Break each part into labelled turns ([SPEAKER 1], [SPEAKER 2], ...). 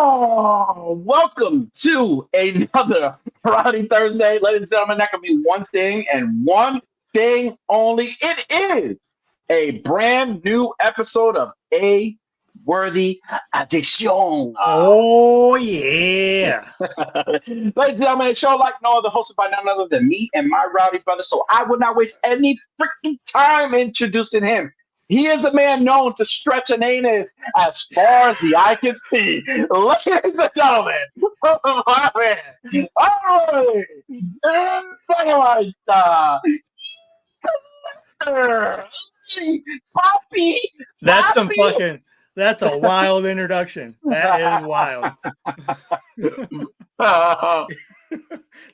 [SPEAKER 1] Oh, welcome to another Rowdy Thursday. Ladies and gentlemen, that can be one thing and one thing only. It is a brand new episode of A Worthy Addiction.
[SPEAKER 2] Oh, yeah.
[SPEAKER 1] Ladies and gentlemen, a show like no other, hosted by none other than me and my rowdy brother. So I would not waste any freaking time introducing him. He is a man known to stretch an anus as far as the eye can see. Ladies and gentlemen, my man, all right, Poppy,
[SPEAKER 2] That's some
[SPEAKER 1] Poppy.
[SPEAKER 2] fucking, that's a wild introduction. That is wild.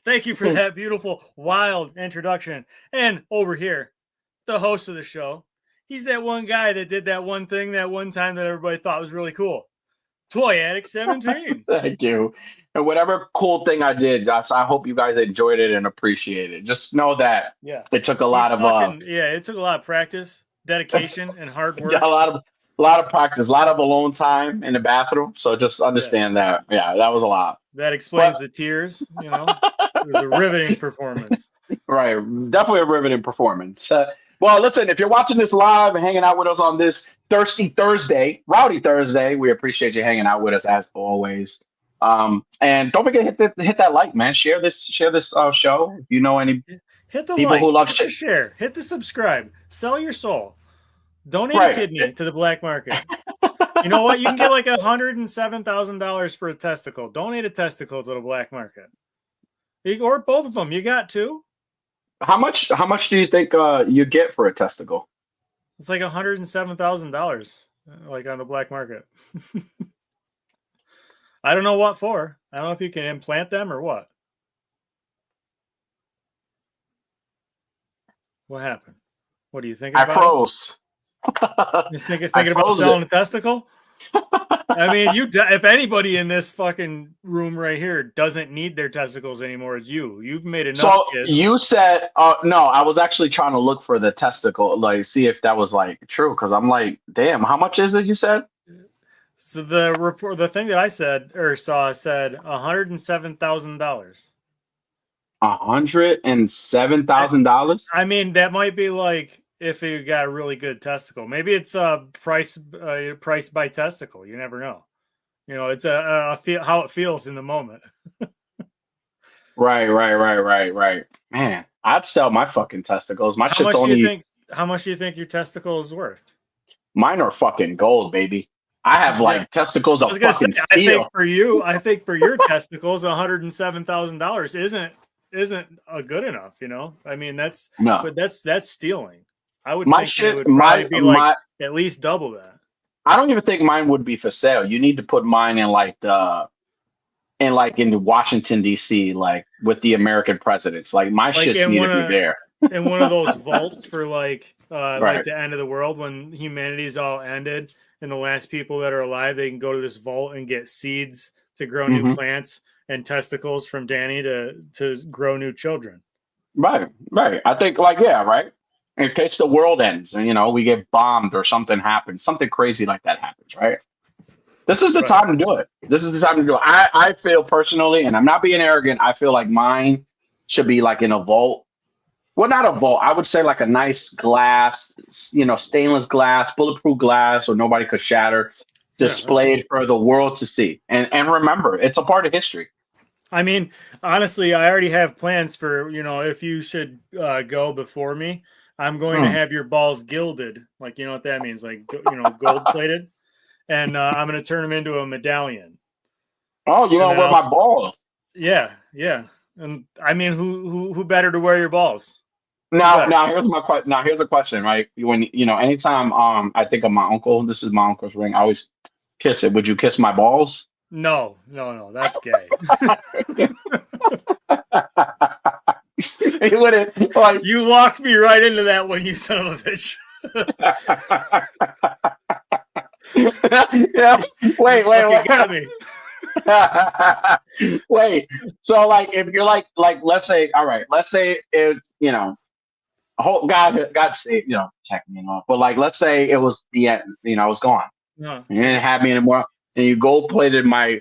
[SPEAKER 2] Thank you for that beautiful, wild introduction. And over here, the host of the show, he's that one guy that did that one thing that one time that everybody thought was really cool. Toy Addict 17.
[SPEAKER 1] Thank you. And whatever cool thing I did, I hope you guys enjoyed it and appreciate it. Just know that it took a lot of
[SPEAKER 2] it took a lot of practice, dedication, and hard work.
[SPEAKER 1] a lot of practice, a lot of alone time in the bathroom. So just understand that. Yeah, that was a lot.
[SPEAKER 2] That explains the tears. You know, it was a riveting performance.
[SPEAKER 1] Right, definitely a riveting performance. Well, listen, if you're watching this live and hanging out with us on this Thirsty Thursday, Rowdy Thursday, we appreciate you hanging out with us as always. And don't forget hit that like, man. Share this show. If you know any
[SPEAKER 2] hit the
[SPEAKER 1] people
[SPEAKER 2] like,
[SPEAKER 1] who love
[SPEAKER 2] hit
[SPEAKER 1] shit,
[SPEAKER 2] the share, hit the subscribe, sell your soul, donate a kidney to the black market. You know what? You can get like $107,000 for a testicle. Donate a testicle to the black market, or both of them. You got two.
[SPEAKER 1] How much do you think you get for a testicle?
[SPEAKER 2] It's like $107,000, like on the black market. I don't know what for. I don't know if you can implant them or what. What happened? What do you think about?
[SPEAKER 1] I froze.
[SPEAKER 2] You thinking about selling a testicle? I mean, if anybody in this fucking room right here doesn't need their testicles anymore, it's you. You've made enough.
[SPEAKER 1] So
[SPEAKER 2] kids.
[SPEAKER 1] You said, no, I was actually trying to look for the testicle, like see if that was like true. Cause I'm like, damn, how much is it? You said?
[SPEAKER 2] So the thing that I said or saw said $107,000.
[SPEAKER 1] $107,000?
[SPEAKER 2] I mean, that might be like if you got a really good testicle. Maybe it's a price by testicle. You never know. You know, it's how it feels in the moment.
[SPEAKER 1] Right. Man, I'd sell my fucking testicles. My shit's only.
[SPEAKER 2] How much do you think your testicle is worth?
[SPEAKER 1] Mine are fucking gold, baby. I have like testicles of fucking steel.
[SPEAKER 2] I think for your testicles, $107,000 isn't good enough. You know, I mean that's stealing. I would think it would probably be like at least double that.
[SPEAKER 1] I don't even think mine would be for sale. You need to put mine in in Washington D.C. like with the American presidents. Like my shits need to be there.
[SPEAKER 2] In one of those vaults for like the end of the world when humanity's all ended and the last people that are alive, they can go to this vault and get seeds to grow new plants and testicles from Danny to grow new children.
[SPEAKER 1] Right. I think right. In case the world ends and, we get bombed or something happens, something crazy like that happens, right? This is the time to do it. I feel personally, and I'm not being arrogant, I feel like mine should be like in a vault. Well, not a vault. I would say like a nice glass, stainless glass, bulletproof glass, or nobody could shatter, displayed for the world to see. And remember, it's a part of history.
[SPEAKER 2] I mean, honestly, I already have plans for, if you should go before me. I'm going to have your balls gilded. Like, you know what that means? Like, gold plated. And I'm going to turn them into a medallion.
[SPEAKER 1] Oh, you want to wear my balls?
[SPEAKER 2] Yeah. And I mean, who better to wear your balls?
[SPEAKER 1] Now here's the question, right? When anytime I think of my uncle, this is my uncle's ring. I always kiss it. Would you kiss my balls?
[SPEAKER 2] No, that's gay.
[SPEAKER 1] You wouldn't. Like,
[SPEAKER 2] you walked me right into that one, you son of a bitch.
[SPEAKER 1] Yeah. Wait. Wait. So, like, if you're like, let's say it's God save, check me off. But like, let's say it was the end. I was gone.
[SPEAKER 2] No.
[SPEAKER 1] You didn't have me anymore, and you gold plated my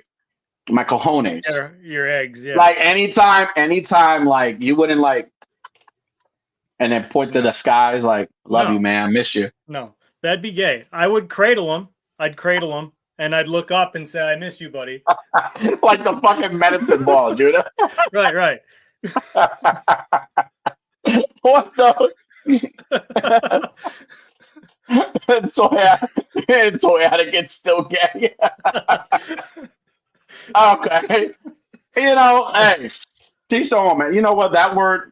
[SPEAKER 1] My cojones.
[SPEAKER 2] Your eggs, yeah.
[SPEAKER 1] Like anytime, like you wouldn't like, and then point to the skies like, "Love you, man, I miss you."
[SPEAKER 2] No, that'd be gay. I would cradle him. I'd cradle him, and I'd look up and say, "I miss you, buddy."
[SPEAKER 1] Like the fucking medicine ball, dude.
[SPEAKER 2] Right.
[SPEAKER 1] What the? Toyota gets still gay. Okay. Hey, teach the woman. You know what? That word,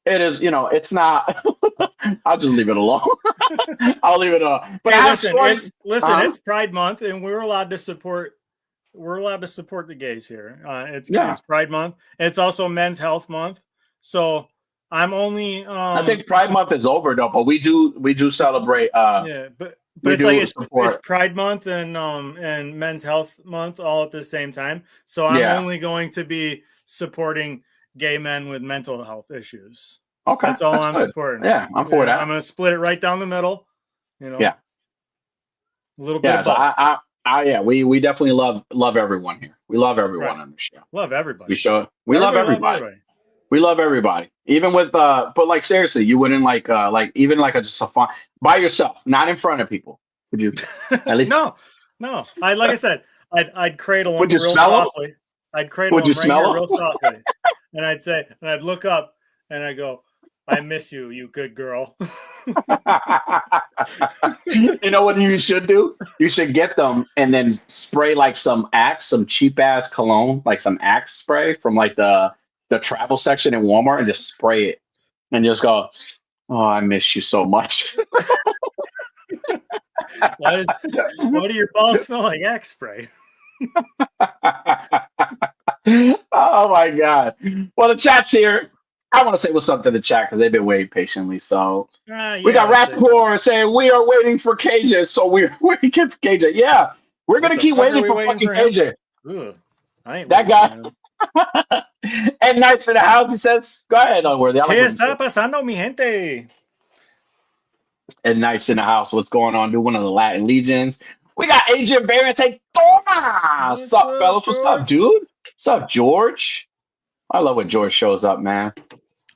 [SPEAKER 1] it is, it's not. I'll just leave it alone. I'll leave it alone. But
[SPEAKER 2] hey, it's Pride Month, and we're allowed to support the gays here. It's Pride Month. It's also Men's Health Month. So I'm only.
[SPEAKER 1] I think Pride Month is over though, but we do celebrate.
[SPEAKER 2] But it's Pride Month and Men's Health Month all at the same time. So I'm only going to be supporting gay men with mental health issues.
[SPEAKER 1] Okay,
[SPEAKER 2] that's all I'm supporting.
[SPEAKER 1] Yeah, I'm for that.
[SPEAKER 2] I'm going to split it right down the middle.
[SPEAKER 1] Yeah,
[SPEAKER 2] a little bit.
[SPEAKER 1] Yeah, so we definitely love everyone here. We love everyone on the show.
[SPEAKER 2] Love everybody.
[SPEAKER 1] We love everybody. We love everybody. Even with but like seriously, you wouldn't like even like just a fun by yourself, not in front of people. Would you? At least
[SPEAKER 2] No. Like I said, I'd cradle him
[SPEAKER 1] real
[SPEAKER 2] softly. I'd cradle him
[SPEAKER 1] smell
[SPEAKER 2] real softly, and I'd look up and I go, "I miss you, you good girl."
[SPEAKER 1] You know what you should do? You should get them and then spray like some cheap ass cologne, like some Axe spray from like the travel section in Walmart, and just spray it and just go, "Oh, I miss you so much."
[SPEAKER 2] Why do your balls smell like Axe spray?
[SPEAKER 1] Oh my God. Well, the chat's here. I want to say what's up to the chat because they've been waiting patiently. So we got Rapcore saying we are waiting for KJ. So we're waiting for KJ. Yeah, we're going to keep waiting for fucking KJ.
[SPEAKER 2] Ugh, I ain't
[SPEAKER 1] that guy. And Nice in the house, he says, go ahead, Unworthy.
[SPEAKER 2] ¿Qué está pasando, mi gente?
[SPEAKER 1] And Nice in the house, what's going on? Do one of the Latin legions. We got Adrian Barron say, Toma! What's up, fellas? What's up, dude? What's up, George? I love when George shows up, man.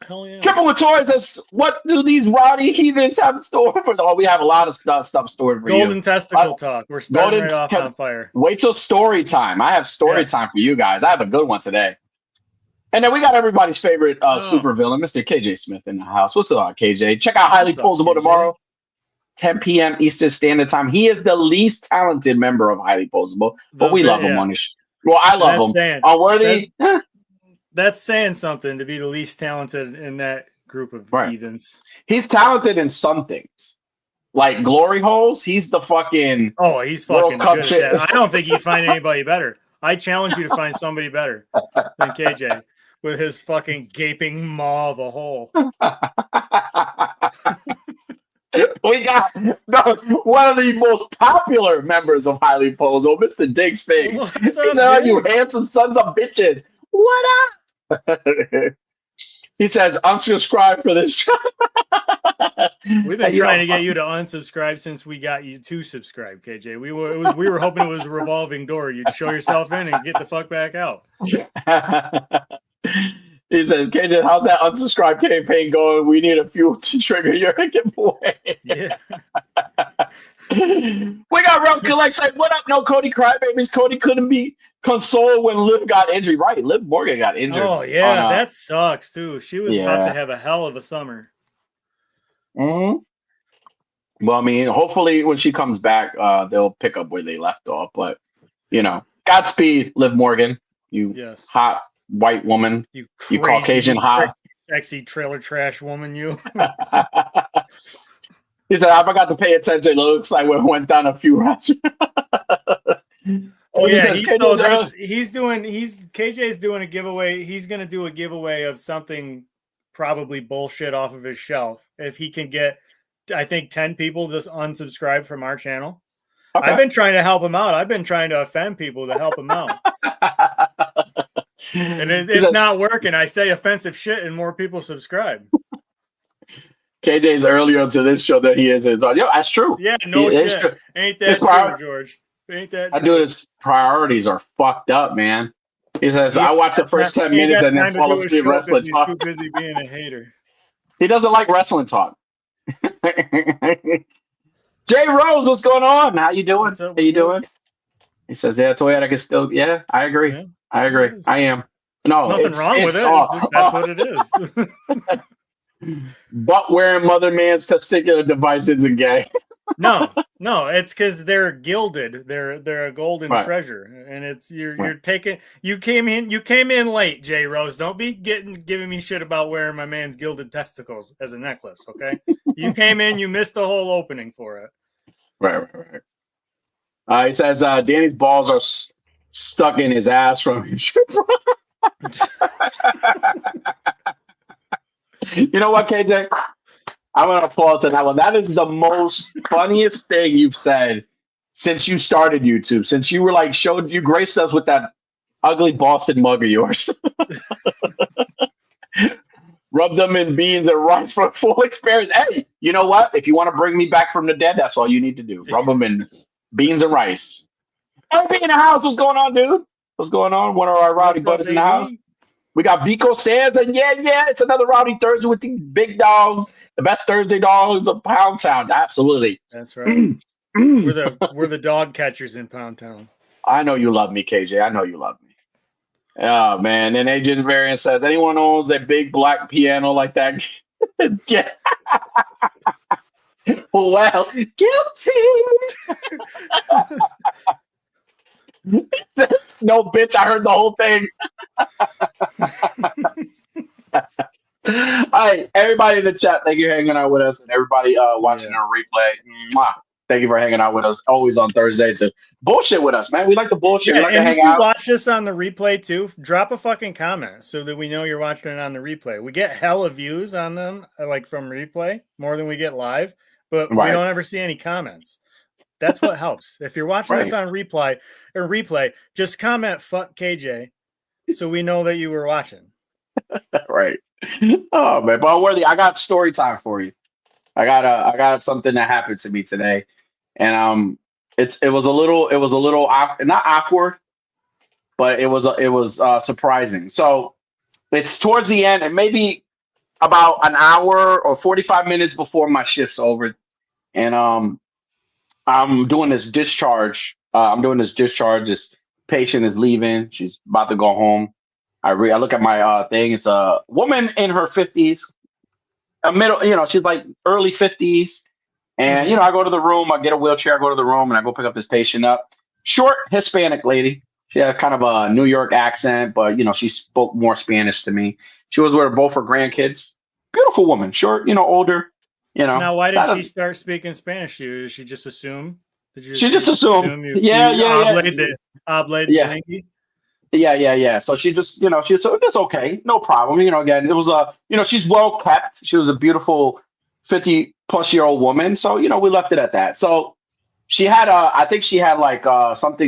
[SPEAKER 2] Hell yeah.
[SPEAKER 1] Triple Latour says, what do these rowdy heathens have in store for? Oh, we have a lot of stuff stored for you.
[SPEAKER 2] Golden testicle talk. We're starting right off on fire.
[SPEAKER 1] Wait till story time. I have story time for you guys. I have a good one today. And then we got everybody's favorite super villain, Mr. KJ Smith, in the house. What's up, KJ? Check out Highly Posable tomorrow, 10 p.m. Eastern Standard Time. He is the least talented member of Highly Posable, but we love him on this. Well, I love him. Unworthy.
[SPEAKER 2] That's saying something to be the least talented in that group of heathens.
[SPEAKER 1] He's talented in some things. Like glory holes, he's the fucking
[SPEAKER 2] he's fucking good at that. I don't think you'd find anybody better. I challenge you to find somebody better than KJ with his fucking gaping maw of a hole.
[SPEAKER 1] We got one of the most popular members of Highly Posable, Mr. Diggs Figs. He's on you handsome sons of bitches. What up? He says, unsubscribe for this.
[SPEAKER 2] We've been trying to get you to unsubscribe since we got you to subscribe, KJ. We were hoping it was a revolving door. You'd show yourself in and get the fuck back out.
[SPEAKER 1] He says, KJ, how's that unsubscribe campaign going? We need a few to trigger your giveaway.
[SPEAKER 2] Yeah.
[SPEAKER 1] We got Realm Collect saying, what up, no Cody Crybabies? Cody couldn't be consoled when Liv got injured. Right, Liv Morgan got injured.
[SPEAKER 2] Oh, yeah, that sucks, too. She was about to have a hell of a summer.
[SPEAKER 1] Mm-hmm. Well, I mean, hopefully when she comes back, they'll pick up where they left off. But, Godspeed, Liv Morgan, you hot white woman, you Caucasian hot.
[SPEAKER 2] Sexy trailer trash woman, you.
[SPEAKER 1] He said, I forgot to pay attention. It looks like we went down a few rounds.
[SPEAKER 2] KJ's doing a giveaway. He's going to do a giveaway of something probably bullshit off of his shelf. If he can get, I think, 10 people just unsubscribe from our channel. Okay. I've been trying to help him out. I've been trying to offend people to help him out. And it's not working. I say offensive shit and more people subscribe. KJ's
[SPEAKER 1] earlier to this show that he is. Yeah, that's true.
[SPEAKER 2] Yeah, no shit. Ain't that true, George? Ain't that
[SPEAKER 1] I
[SPEAKER 2] true?
[SPEAKER 1] do his priorities are fucked up, man. He says, I watch the first 10 minutes and then fall asleep wrestling talk.
[SPEAKER 2] He's too busy being a hater.
[SPEAKER 1] He doesn't like wrestling talk. Jay Rose, what's going on? How you doing? How you doing? He says, yeah, Toyota can still, yeah, I agree. Yeah, I agree. I am. No,
[SPEAKER 2] nothing wrong with it. It's just, that's what it is.
[SPEAKER 1] Butt wearing mother man's testicular device isn't gay.
[SPEAKER 2] No, it's because they're gilded. They're a golden treasure, and it's you're taking. You came in late, Jay Rose. Don't be giving me shit about wearing my man's gilded testicles as a necklace. Okay, you came in, you missed the whole opening for it.
[SPEAKER 1] Right. He says Danny's balls are stuck in his ass from his. You know what, KJ? I'm going to applaud to that one. That is the most funniest thing you've said since you started YouTube, since you were like, you graced us with that ugly Boston mug of yours. Rub them in beans and rice for full experience. Hey, you know what? If you want to bring me back from the dead, that's all you need to do. Rub them in beans and rice. Hey, be in the house. What's going on, dude? What's going on? One of our rowdy buddies in the house. We got Vico Sands, and yeah, it's another Rowdy Thursday with the big dogs, the best Thursday dogs of Pound Town. Absolutely.
[SPEAKER 2] That's right. we're the dog catchers in Pound Town.
[SPEAKER 1] I know you love me, KJ. I know you love me. Oh, man. And Agent Variant says, anyone owns a big black piano like that? Well, guilty. No, bitch, I heard the whole thing. All right, everybody in the chat, thank you for hanging out with us, and everybody watching our replay. Mwah. Thank you for hanging out with us always on Thursdays to bullshit with us, man. We like to bullshit. We like to hang out.
[SPEAKER 2] If you watch this on the replay too, drop a fucking comment so that we know you're watching it on the replay. We get hella views on them, like from replay, more than we get live, but we don't ever see any comments. That's what helps. If you're watching this on replay, just comment "fuck KJ," so we know that you were watching.
[SPEAKER 1] Right. Oh man, but Worthy, I got story time for you. I got something that happened to me today, and it was a little not awkward, but it was surprising. So it's towards the end, and maybe about an hour or 45 minutes before my shift's over, and I'm doing this discharge. This patient is leaving. She's about to go home. I look at my thing. It's a woman in her 50s, a middle. She's like early 50s. And I go to the room. I get a wheelchair. I go to the room and I go pick up this patient up. Short Hispanic lady. She had kind of a New York accent, but she spoke more Spanish to me. She was with both her grandkids. Beautiful woman. Short. Older.
[SPEAKER 2] Now, why did she start speaking Spanish to you? Did she just assume?
[SPEAKER 1] She just assumed. Yeah. Yeah. So she just, she said, that's okay. No problem. Again, it was she's well kept. She was a beautiful 50-plus-year-old woman. So, we left it at that. So she had, I think she had like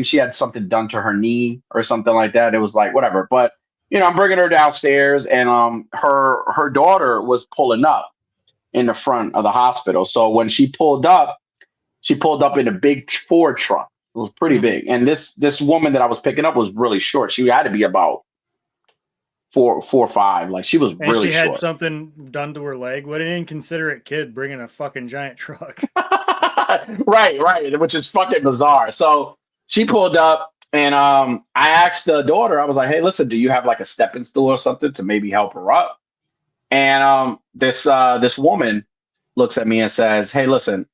[SPEAKER 1] she had something done to her knee or something like that. It was like, whatever. But, I'm bringing her downstairs and her daughter was pulling up in the front of the hospital. So when she pulled up in a big Ford truck. It was pretty big. And this woman that I was picking up was really short. She had to be about 4 or 5. Like she was really short. She had
[SPEAKER 2] something done to her leg. What an inconsiderate kid bringing a fucking giant truck.
[SPEAKER 1] Right. Which is fucking bizarre. So she pulled up and I asked the daughter, I was like, hey, listen, do you have like a stepping stool or something to maybe help her up? And this woman looks at me and says, hey, listen,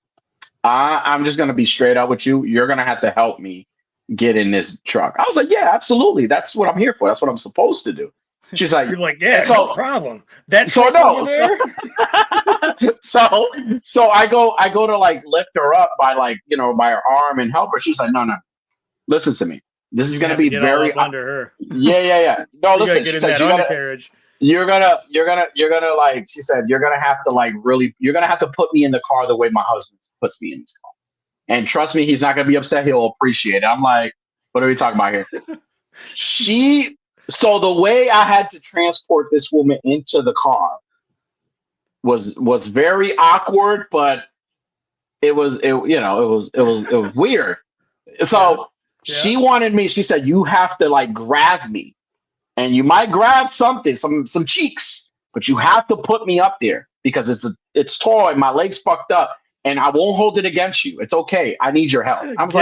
[SPEAKER 1] I'm just going to be straight up with you. You're going to have to help me get in this truck. I was like, yeah, absolutely. That's what I'm here for. That's what I'm supposed to do. She's like,
[SPEAKER 2] you're like, yeah, no problem. That's so
[SPEAKER 1] no. There? so I go to like lift her up by like, by her arm and help her. She's like, no. Listen to me. This is going to be very
[SPEAKER 2] under her.
[SPEAKER 1] Yeah. No, listen. She said,
[SPEAKER 2] undercarriage.
[SPEAKER 1] You're gonna like, she said, you're gonna have to like really, you're gonna have to put me in the car the way my husband puts me in his car. And trust me, he's not gonna be upset. He'll appreciate it. I'm like, what are we talking about here? So the way I had to transport this woman into the car was very awkward, but it was weird. So
[SPEAKER 2] Yeah.
[SPEAKER 1] she wanted me. She said, "You have to like grab me, and you might grab something, some cheeks, but you have to put me up there because it's tall and my legs fucked up, and I won't hold it against you. It's okay. I need your help." I was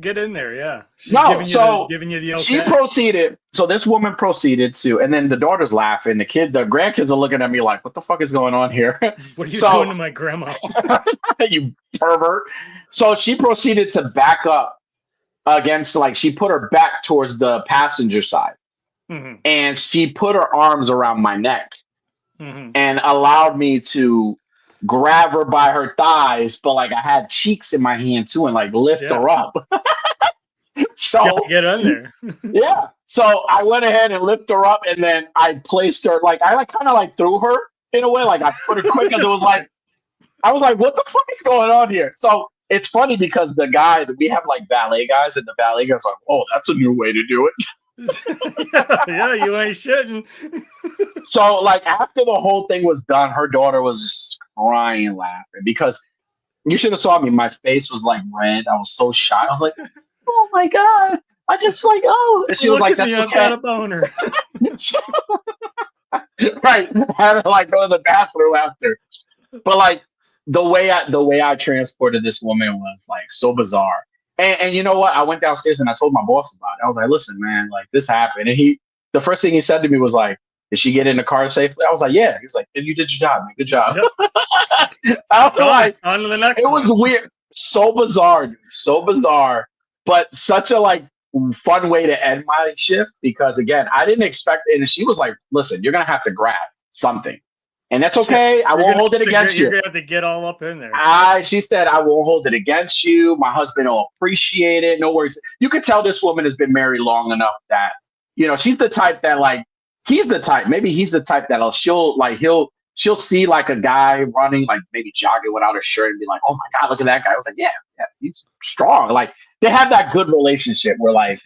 [SPEAKER 2] Get in there. Yeah. She's
[SPEAKER 1] no. So
[SPEAKER 2] giving you the okay.
[SPEAKER 1] she proceeded. So this woman proceeded to, and then the daughter's laughing. The grandkids are looking at me like, "What the fuck is going on here?"
[SPEAKER 2] What are you doing to my grandma?
[SPEAKER 1] You pervert. So she proceeded to back up against, like, she put her back towards the passenger side, and she put her arms around my neck and allowed me to grab her by her thighs, but like I had cheeks in my hand too, and like lift her up. So
[SPEAKER 2] get on there.
[SPEAKER 1] Yeah. So I went ahead and lifted her up, and then I placed her, like, I like kind of like threw her in a way, like I put her quick, because it was like, I was like, what the fuck is going on here? So it's funny because we have like ballet guys, and the ballet guys are like, oh, that's a new way to do it.
[SPEAKER 2] Yeah, you ain't shitting.
[SPEAKER 1] So like after the whole thing was done, her daughter was just crying, laughing, because you should have saw me. My face was like red. I was so shy. I was like, oh my God. I just like, oh. And she was like, that's okay.
[SPEAKER 2] I've got a boner.
[SPEAKER 1] Right. I had to like go to the bathroom after. But like the way I transported this woman was like so bizarre. And you know what? I went downstairs and I told my boss about it. I was like, listen, man, like this happened. And the first thing he said to me was like, did she get in the car safely? I was like, yeah. He was like, then you did your job, man. Good job. Yep. I was like,
[SPEAKER 2] on to the next
[SPEAKER 1] one. Was weird. So bizarre, dude. So bizarre. But such a like fun way to end my shift, because again, I didn't expect it. And she was like, listen, you're gonna have to grab something. And that's okay. I won't hold it against you.
[SPEAKER 2] You're gonna have to get all up in there.
[SPEAKER 1] She said, I won't hold it against you. My husband will appreciate it. No worries. You could tell this woman has been married long enough that, you know, she's the type that like, he's the type that she'll see like a guy running, like maybe jogging without a shirt, and be like, oh my God, look at that guy. I was like, yeah, he's strong. Like they have that good relationship where like,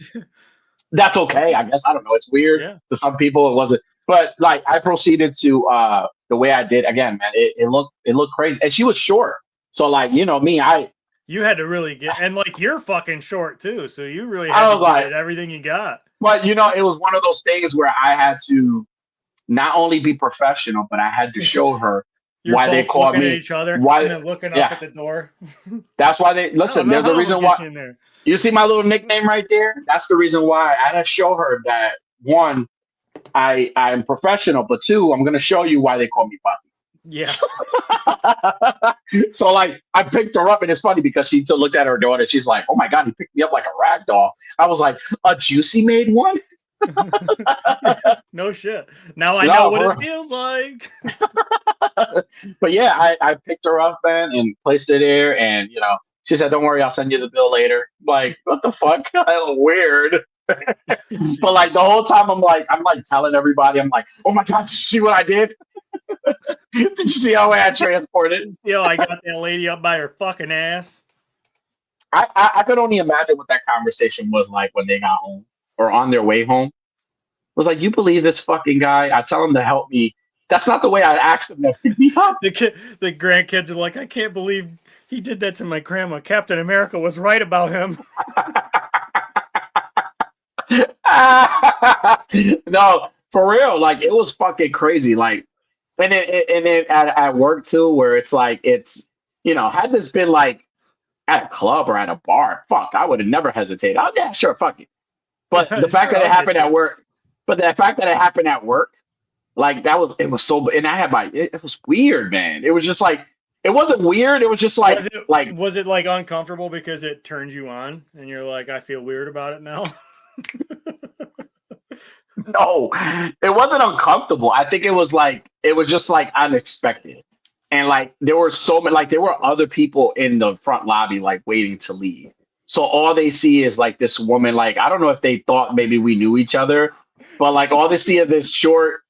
[SPEAKER 1] that's okay. I guess, I don't know. It's weird to some people. It wasn't, but like I proceeded to, the way I did again, man, it looked crazy. And she was short. So like, you know, me,
[SPEAKER 2] you had to really get, and like you're fucking short too. So you really had to get everything you got.
[SPEAKER 1] But you know, it was one of those things where I had to not only be professional, but I had to show her why they called me.
[SPEAKER 2] At each other,
[SPEAKER 1] why,
[SPEAKER 2] and then looking up at the door.
[SPEAKER 1] That's why they listen. There's a reason why. You see my little nickname right there? That's the reason why I had to show her that, one, I'm professional, but two, I'm gonna show you why they call me Papi.
[SPEAKER 2] Yeah.
[SPEAKER 1] So like I picked her up, and it's funny because she looked at her daughter. She's like, "Oh my God, he picked me up like a rag doll." I was like, "A Juicy made one?"
[SPEAKER 2] No shit. Now I know what it feels like.
[SPEAKER 1] But yeah, I picked her up, man, and placed her there, and you know, she said, "Don't worry, I'll send you the bill later." Like, what the fuck? Weird. But like the whole time I'm like telling everybody, I'm like, oh my God, did you see what I did? Did you see how I transported?
[SPEAKER 2] I got that lady up by her fucking ass.
[SPEAKER 1] I could only imagine what that conversation was like when they got home or on their way home. It was like, you believe this fucking guy? I tell him to help me. That's not the way I asked him to pick me up.
[SPEAKER 2] The grandkids are like, I can't believe he did that to my grandma. Captain America was right about him.
[SPEAKER 1] No, for real. Like it was fucking crazy. Like, and then at work too, where it's like, it's, you know, had this been like at a club or at a bar, fuck, I would have never hesitated. Oh yeah, sure, fuck it. But the fact that it happened at work, like it was so, and I had it was weird, man. It was just like, it wasn't weird. It was just like,
[SPEAKER 2] was it like uncomfortable because it turned you on and you're like, I feel weird about it now?
[SPEAKER 1] No, it wasn't uncomfortable. I think it was just like unexpected. And like there were so many, like there were other people in the front lobby like waiting to leave. So all they see is like this woman, like I don't know if they thought maybe we knew each other, but like all they see is this short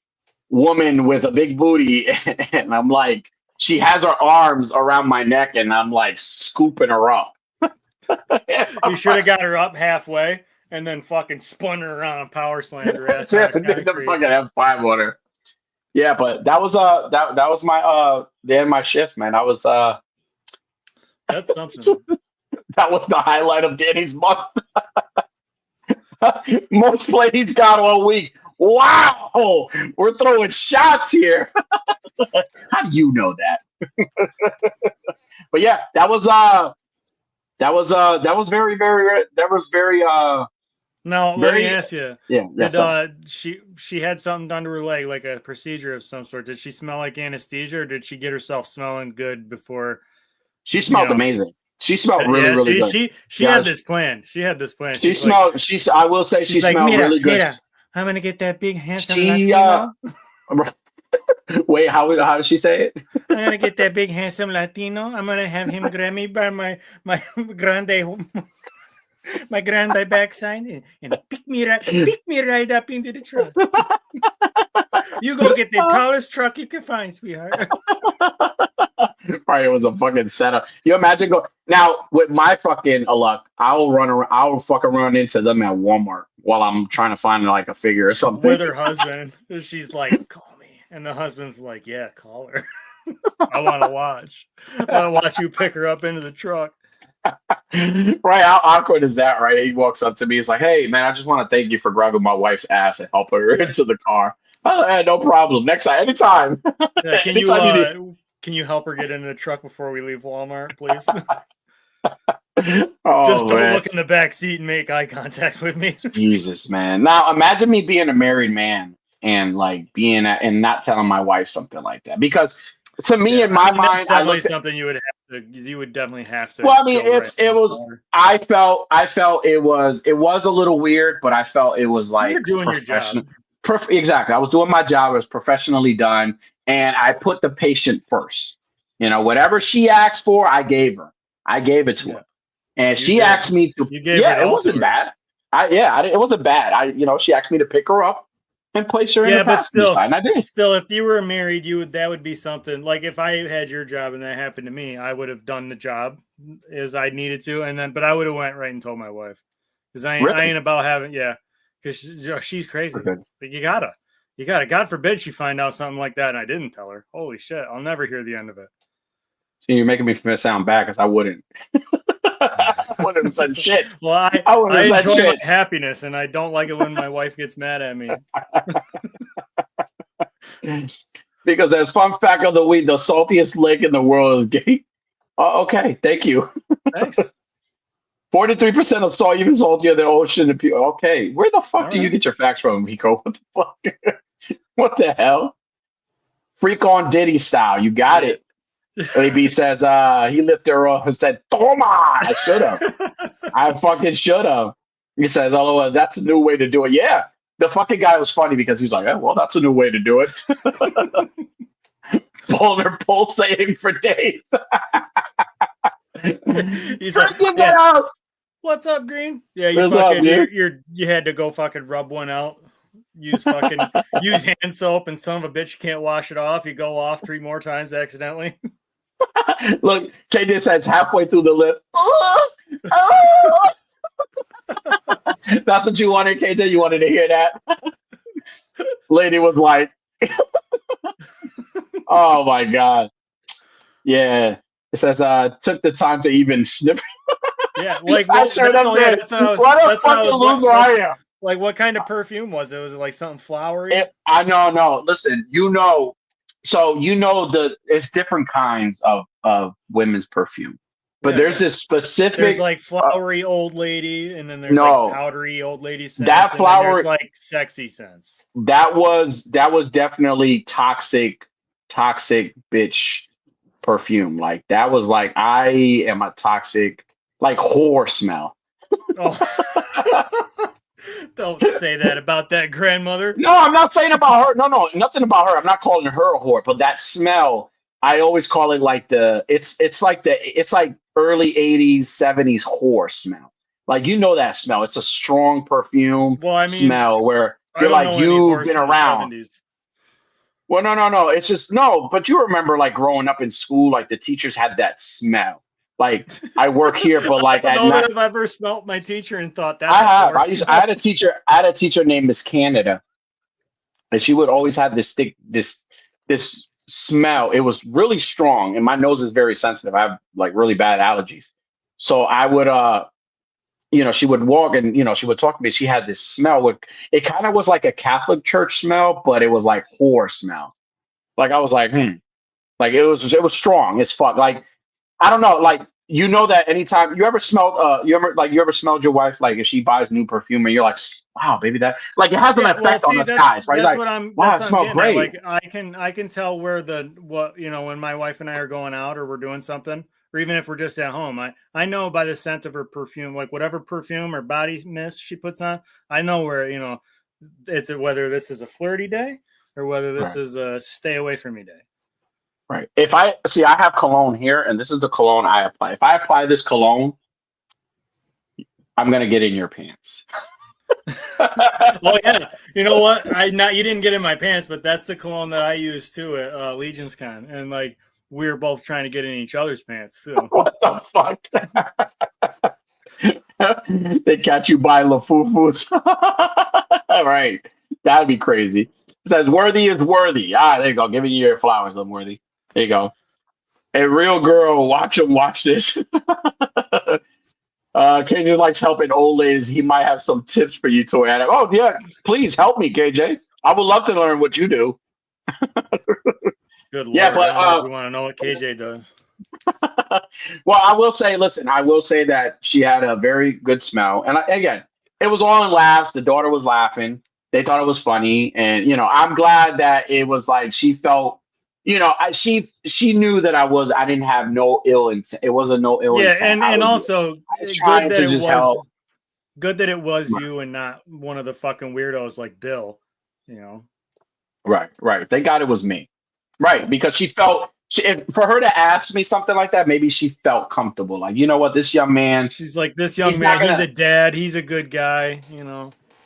[SPEAKER 1] woman with a big booty, and I'm like, she has her arms around my neck, and I'm like scooping her up.
[SPEAKER 2] You should have got her up halfway and then fucking spun her around and power slammed her ass.
[SPEAKER 1] The fucking F5 on her. Yeah, but that was that was my the end of my shift, man. I was
[SPEAKER 2] that's something.
[SPEAKER 1] That was the highlight of Danny's month. Most plays he's got all week. Wow, we're throwing shots here. How do you know that? But yeah, that was very
[SPEAKER 2] Now, let me ask you.
[SPEAKER 1] Yeah.
[SPEAKER 2] Did she had something done to her leg, like a procedure of some sort? Did she smell like anesthesia, or did she get herself smelling good before?
[SPEAKER 1] She smelled amazing. She smelled really good.
[SPEAKER 2] She had this plan. She had this plan.
[SPEAKER 1] She smelled. Like, I will say she smelled really good.
[SPEAKER 2] Mira, I'm gonna get that big handsome Latino.
[SPEAKER 1] Wait, how does she say it?
[SPEAKER 2] I'm gonna get that big handsome Latino. I'm gonna have him grab me by my grande backside and pick me right up into the truck. You go get the tallest truck you can find, sweetheart.
[SPEAKER 1] Probably it was a fucking setup. You imagine now with my fucking luck, I'll fucking run into them at Walmart while I'm trying to find like a figure or something.
[SPEAKER 2] With her husband. She's like, call me. And the husband's like, yeah, call her. I want to watch. I want to watch you pick her up into the truck.
[SPEAKER 1] Right, how awkward is that, right? He walks up to me, he's like, hey man, I just want to thank you for grabbing my wife's ass and helping her into the car. Oh, no problem. Next time, anytime.
[SPEAKER 2] Yeah, can you help her get into the truck before we leave Walmart, please? Just don't look in the back seat and make eye contact with me.
[SPEAKER 1] Jesus, man. Now imagine me being a married man and like and not telling my wife something like that, because to me, in my mind,
[SPEAKER 2] that's definitely something you would definitely have to.
[SPEAKER 1] Well, I mean, I felt it was a little weird, but I felt it was like
[SPEAKER 2] you're doing your job.
[SPEAKER 1] Exactly. I was doing my job. It was professionally done. And I put the patient first. Whatever she asked for, I gave her. I gave it to her. And she asked me to. It wasn't bad. It wasn't bad. She asked me to pick her up and place her in the passenger side, and I did.
[SPEAKER 2] Still, if you were married, that would be something. Like if I had your job and that happened to me, I would have done the job as I needed to, but I would have went right and told my wife, because I ain't about having because she's crazy. But you gotta. God forbid she find out something like that, and I didn't tell her. Holy shit! I'll never hear the end of it.
[SPEAKER 1] So you're making me sound bad because I wouldn't. I wouldn't have said shit.
[SPEAKER 2] Well, I enjoy my happiness, and I don't like it when my wife gets mad at me.
[SPEAKER 1] Because as fun fact of the week, the saltiest lake in the world is gay. Okay, thank you.
[SPEAKER 2] Thanks.
[SPEAKER 1] 43% of salt, even saltier than ocean. Okay, where the fuck do you get your facts from, Rico? What the fuck? What the hell? Freak on Diddy style. You got it. AB says he lifted her up and said, Toma! I should have. I fucking should have. He says, oh, that's a new way to do it. Yeah. The fucking guy was funny because he's like, well, that's a new way to do it. Pulling her pulsating for days.
[SPEAKER 2] He's like, what's up, Green? Yeah, you had to go fucking rub one out. Use hand soap, and son of a bitch can't wash it off. You go off 3 more times accidentally.
[SPEAKER 1] Look, KJ says halfway through the lift. That's what you wanted, KJ? You wanted to hear that? Lady was like, oh my God. Yeah. It says, took the time to even snip.
[SPEAKER 2] Yeah, like what kind of perfume was it? Was it like something flowery?
[SPEAKER 1] No. Listen, it's different kinds of women's perfume. But there's this specific.
[SPEAKER 2] There's like flowery old lady, and then there's like powdery old lady scents. That flower, there's like sexy scents.
[SPEAKER 1] That was definitely toxic bitch perfume. Like that was like, I am a toxic, like whore smell.
[SPEAKER 2] Oh. Don't say that about that grandmother.
[SPEAKER 1] No, I'm not saying about her. No, nothing about her. I'm not calling her a whore, but that smell, I always call it like it's like early 80s, 70s whore smell. Like, that smell. It's a strong perfume smell where you're like, you've been around. Well, no. It's just, but you remember like growing up in school, like the teachers had that smell. Like I work here, but like
[SPEAKER 2] I don't know if I've ever smelt my teacher and thought that.
[SPEAKER 1] I have. I had a teacher named Miss Canada, and she would always have this smell. It was really strong, and my nose is very sensitive. I have like really bad allergies, So I would she would walk and she would talk to me. She had this smell. It kind of was like a Catholic church smell, but it was like whore smell. Like I was like, like it was strong as fuck. Like I don't know, like that anytime you ever smelled you ever smelled your wife, like if she buys new perfume and you're like, wow, baby, that like it has an
[SPEAKER 2] Yeah, well,
[SPEAKER 1] effect on
[SPEAKER 2] see,
[SPEAKER 1] us guys, right? You're
[SPEAKER 2] that's
[SPEAKER 1] like,
[SPEAKER 2] what I'm
[SPEAKER 1] wow,
[SPEAKER 2] that's
[SPEAKER 1] it
[SPEAKER 2] what I'm
[SPEAKER 1] smells
[SPEAKER 2] getting at.
[SPEAKER 1] great.
[SPEAKER 2] Like I can tell where when my wife and I are going out or we're doing something, or even if we're just at home. I know by the scent of her perfume, like whatever perfume or body mist she puts on, I know where, it's whether this is a flirty day or whether this
[SPEAKER 1] Right.
[SPEAKER 2] is a stay away from me day.
[SPEAKER 1] Right. If I have cologne here, and this is the cologne I apply. If I apply this cologne, I'm gonna get in your pants.
[SPEAKER 2] Oh yeah, you know what? You didn't get in my pants, but that's the cologne that I use too at Legion's Con, and like we were both trying to get in each other's pants too.
[SPEAKER 1] What the fuck? They catch you buying LaFufu's. All right, that'd be crazy. It says worthy is worthy. There you go. Giving you your flowers, Unworthy. There you go. A real girl, watch this. KJ likes helping old ladies. He might have some tips for you, Toy Addict. Oh yeah, please help me, KJ. I would love to learn what you do.
[SPEAKER 2] Good Lord.
[SPEAKER 1] Yeah, but
[SPEAKER 2] we want to know what KJ does.
[SPEAKER 1] Well, I will say that she had a very good smell, and again, it was all in laughs. The daughter was laughing. They thought it was funny, and I'm glad that it was like she felt. She knew that I didn't have no ill intent. It wasn't no ill intent.
[SPEAKER 2] Yeah, and also
[SPEAKER 1] good
[SPEAKER 2] that it was you and not one of the fucking weirdos like Bill.
[SPEAKER 1] Right. Thank God it was me. Right, because she felt for her to ask me something like that, maybe she felt comfortable. Like, you know what, this young man.
[SPEAKER 2] She's like, this young man. He's a dad. He's a good guy.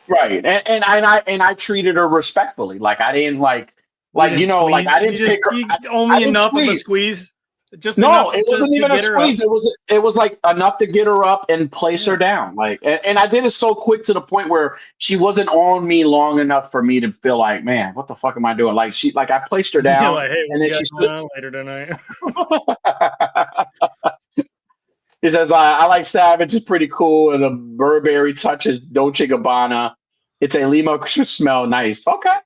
[SPEAKER 1] Right, and I treated her respectfully. Like I didn't like I didn't pick her.
[SPEAKER 2] Only enough of a squeeze. Just
[SPEAKER 1] no,
[SPEAKER 2] enough
[SPEAKER 1] it wasn't even a squeeze. It was like enough to get her up and place her down. Like, and I did it so quick to the point where she wasn't on me long enough for me to feel like, man, what the fuck am I doing? Like I placed her down,
[SPEAKER 2] like, hey,
[SPEAKER 1] and then she
[SPEAKER 2] stood later tonight.
[SPEAKER 1] He says, I like Savage. It's pretty cool, and the Burberry touches Dolce Gabbana. It's a limo smell. Nice. Okay.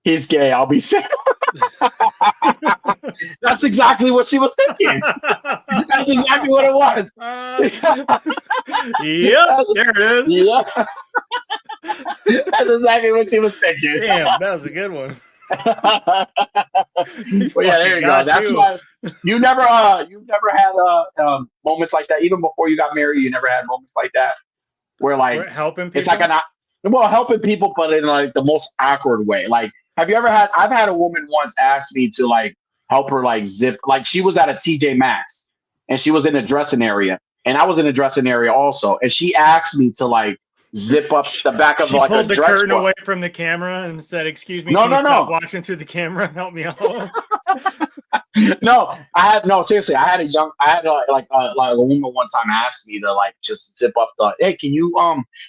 [SPEAKER 1] He's gay. I'll be sick. That's exactly what she was thinking. That's exactly what it was.
[SPEAKER 2] Yep, there it is.
[SPEAKER 1] Yeah. That's exactly what she was thinking.
[SPEAKER 2] Damn, that was a good one.
[SPEAKER 1] Well, yeah, there you go. That's why you've never had moments like that. Even before you got married, you never had moments like that where like
[SPEAKER 2] helping people.
[SPEAKER 1] It's like helping people, but in like the most awkward way. Like, have you ever had? I've had a woman once ask me to like help her like zip. Like she was at a TJ Maxx and she was in a dressing area, and I was in a dressing area also, and she asked me to like zip up the back of like a dress. She
[SPEAKER 2] pulled the curtain away from the camera and said, "Excuse me, no, stop watching through the camera and help me out."
[SPEAKER 1] Seriously, I had a woman one time asked me to like just zip up hey, can you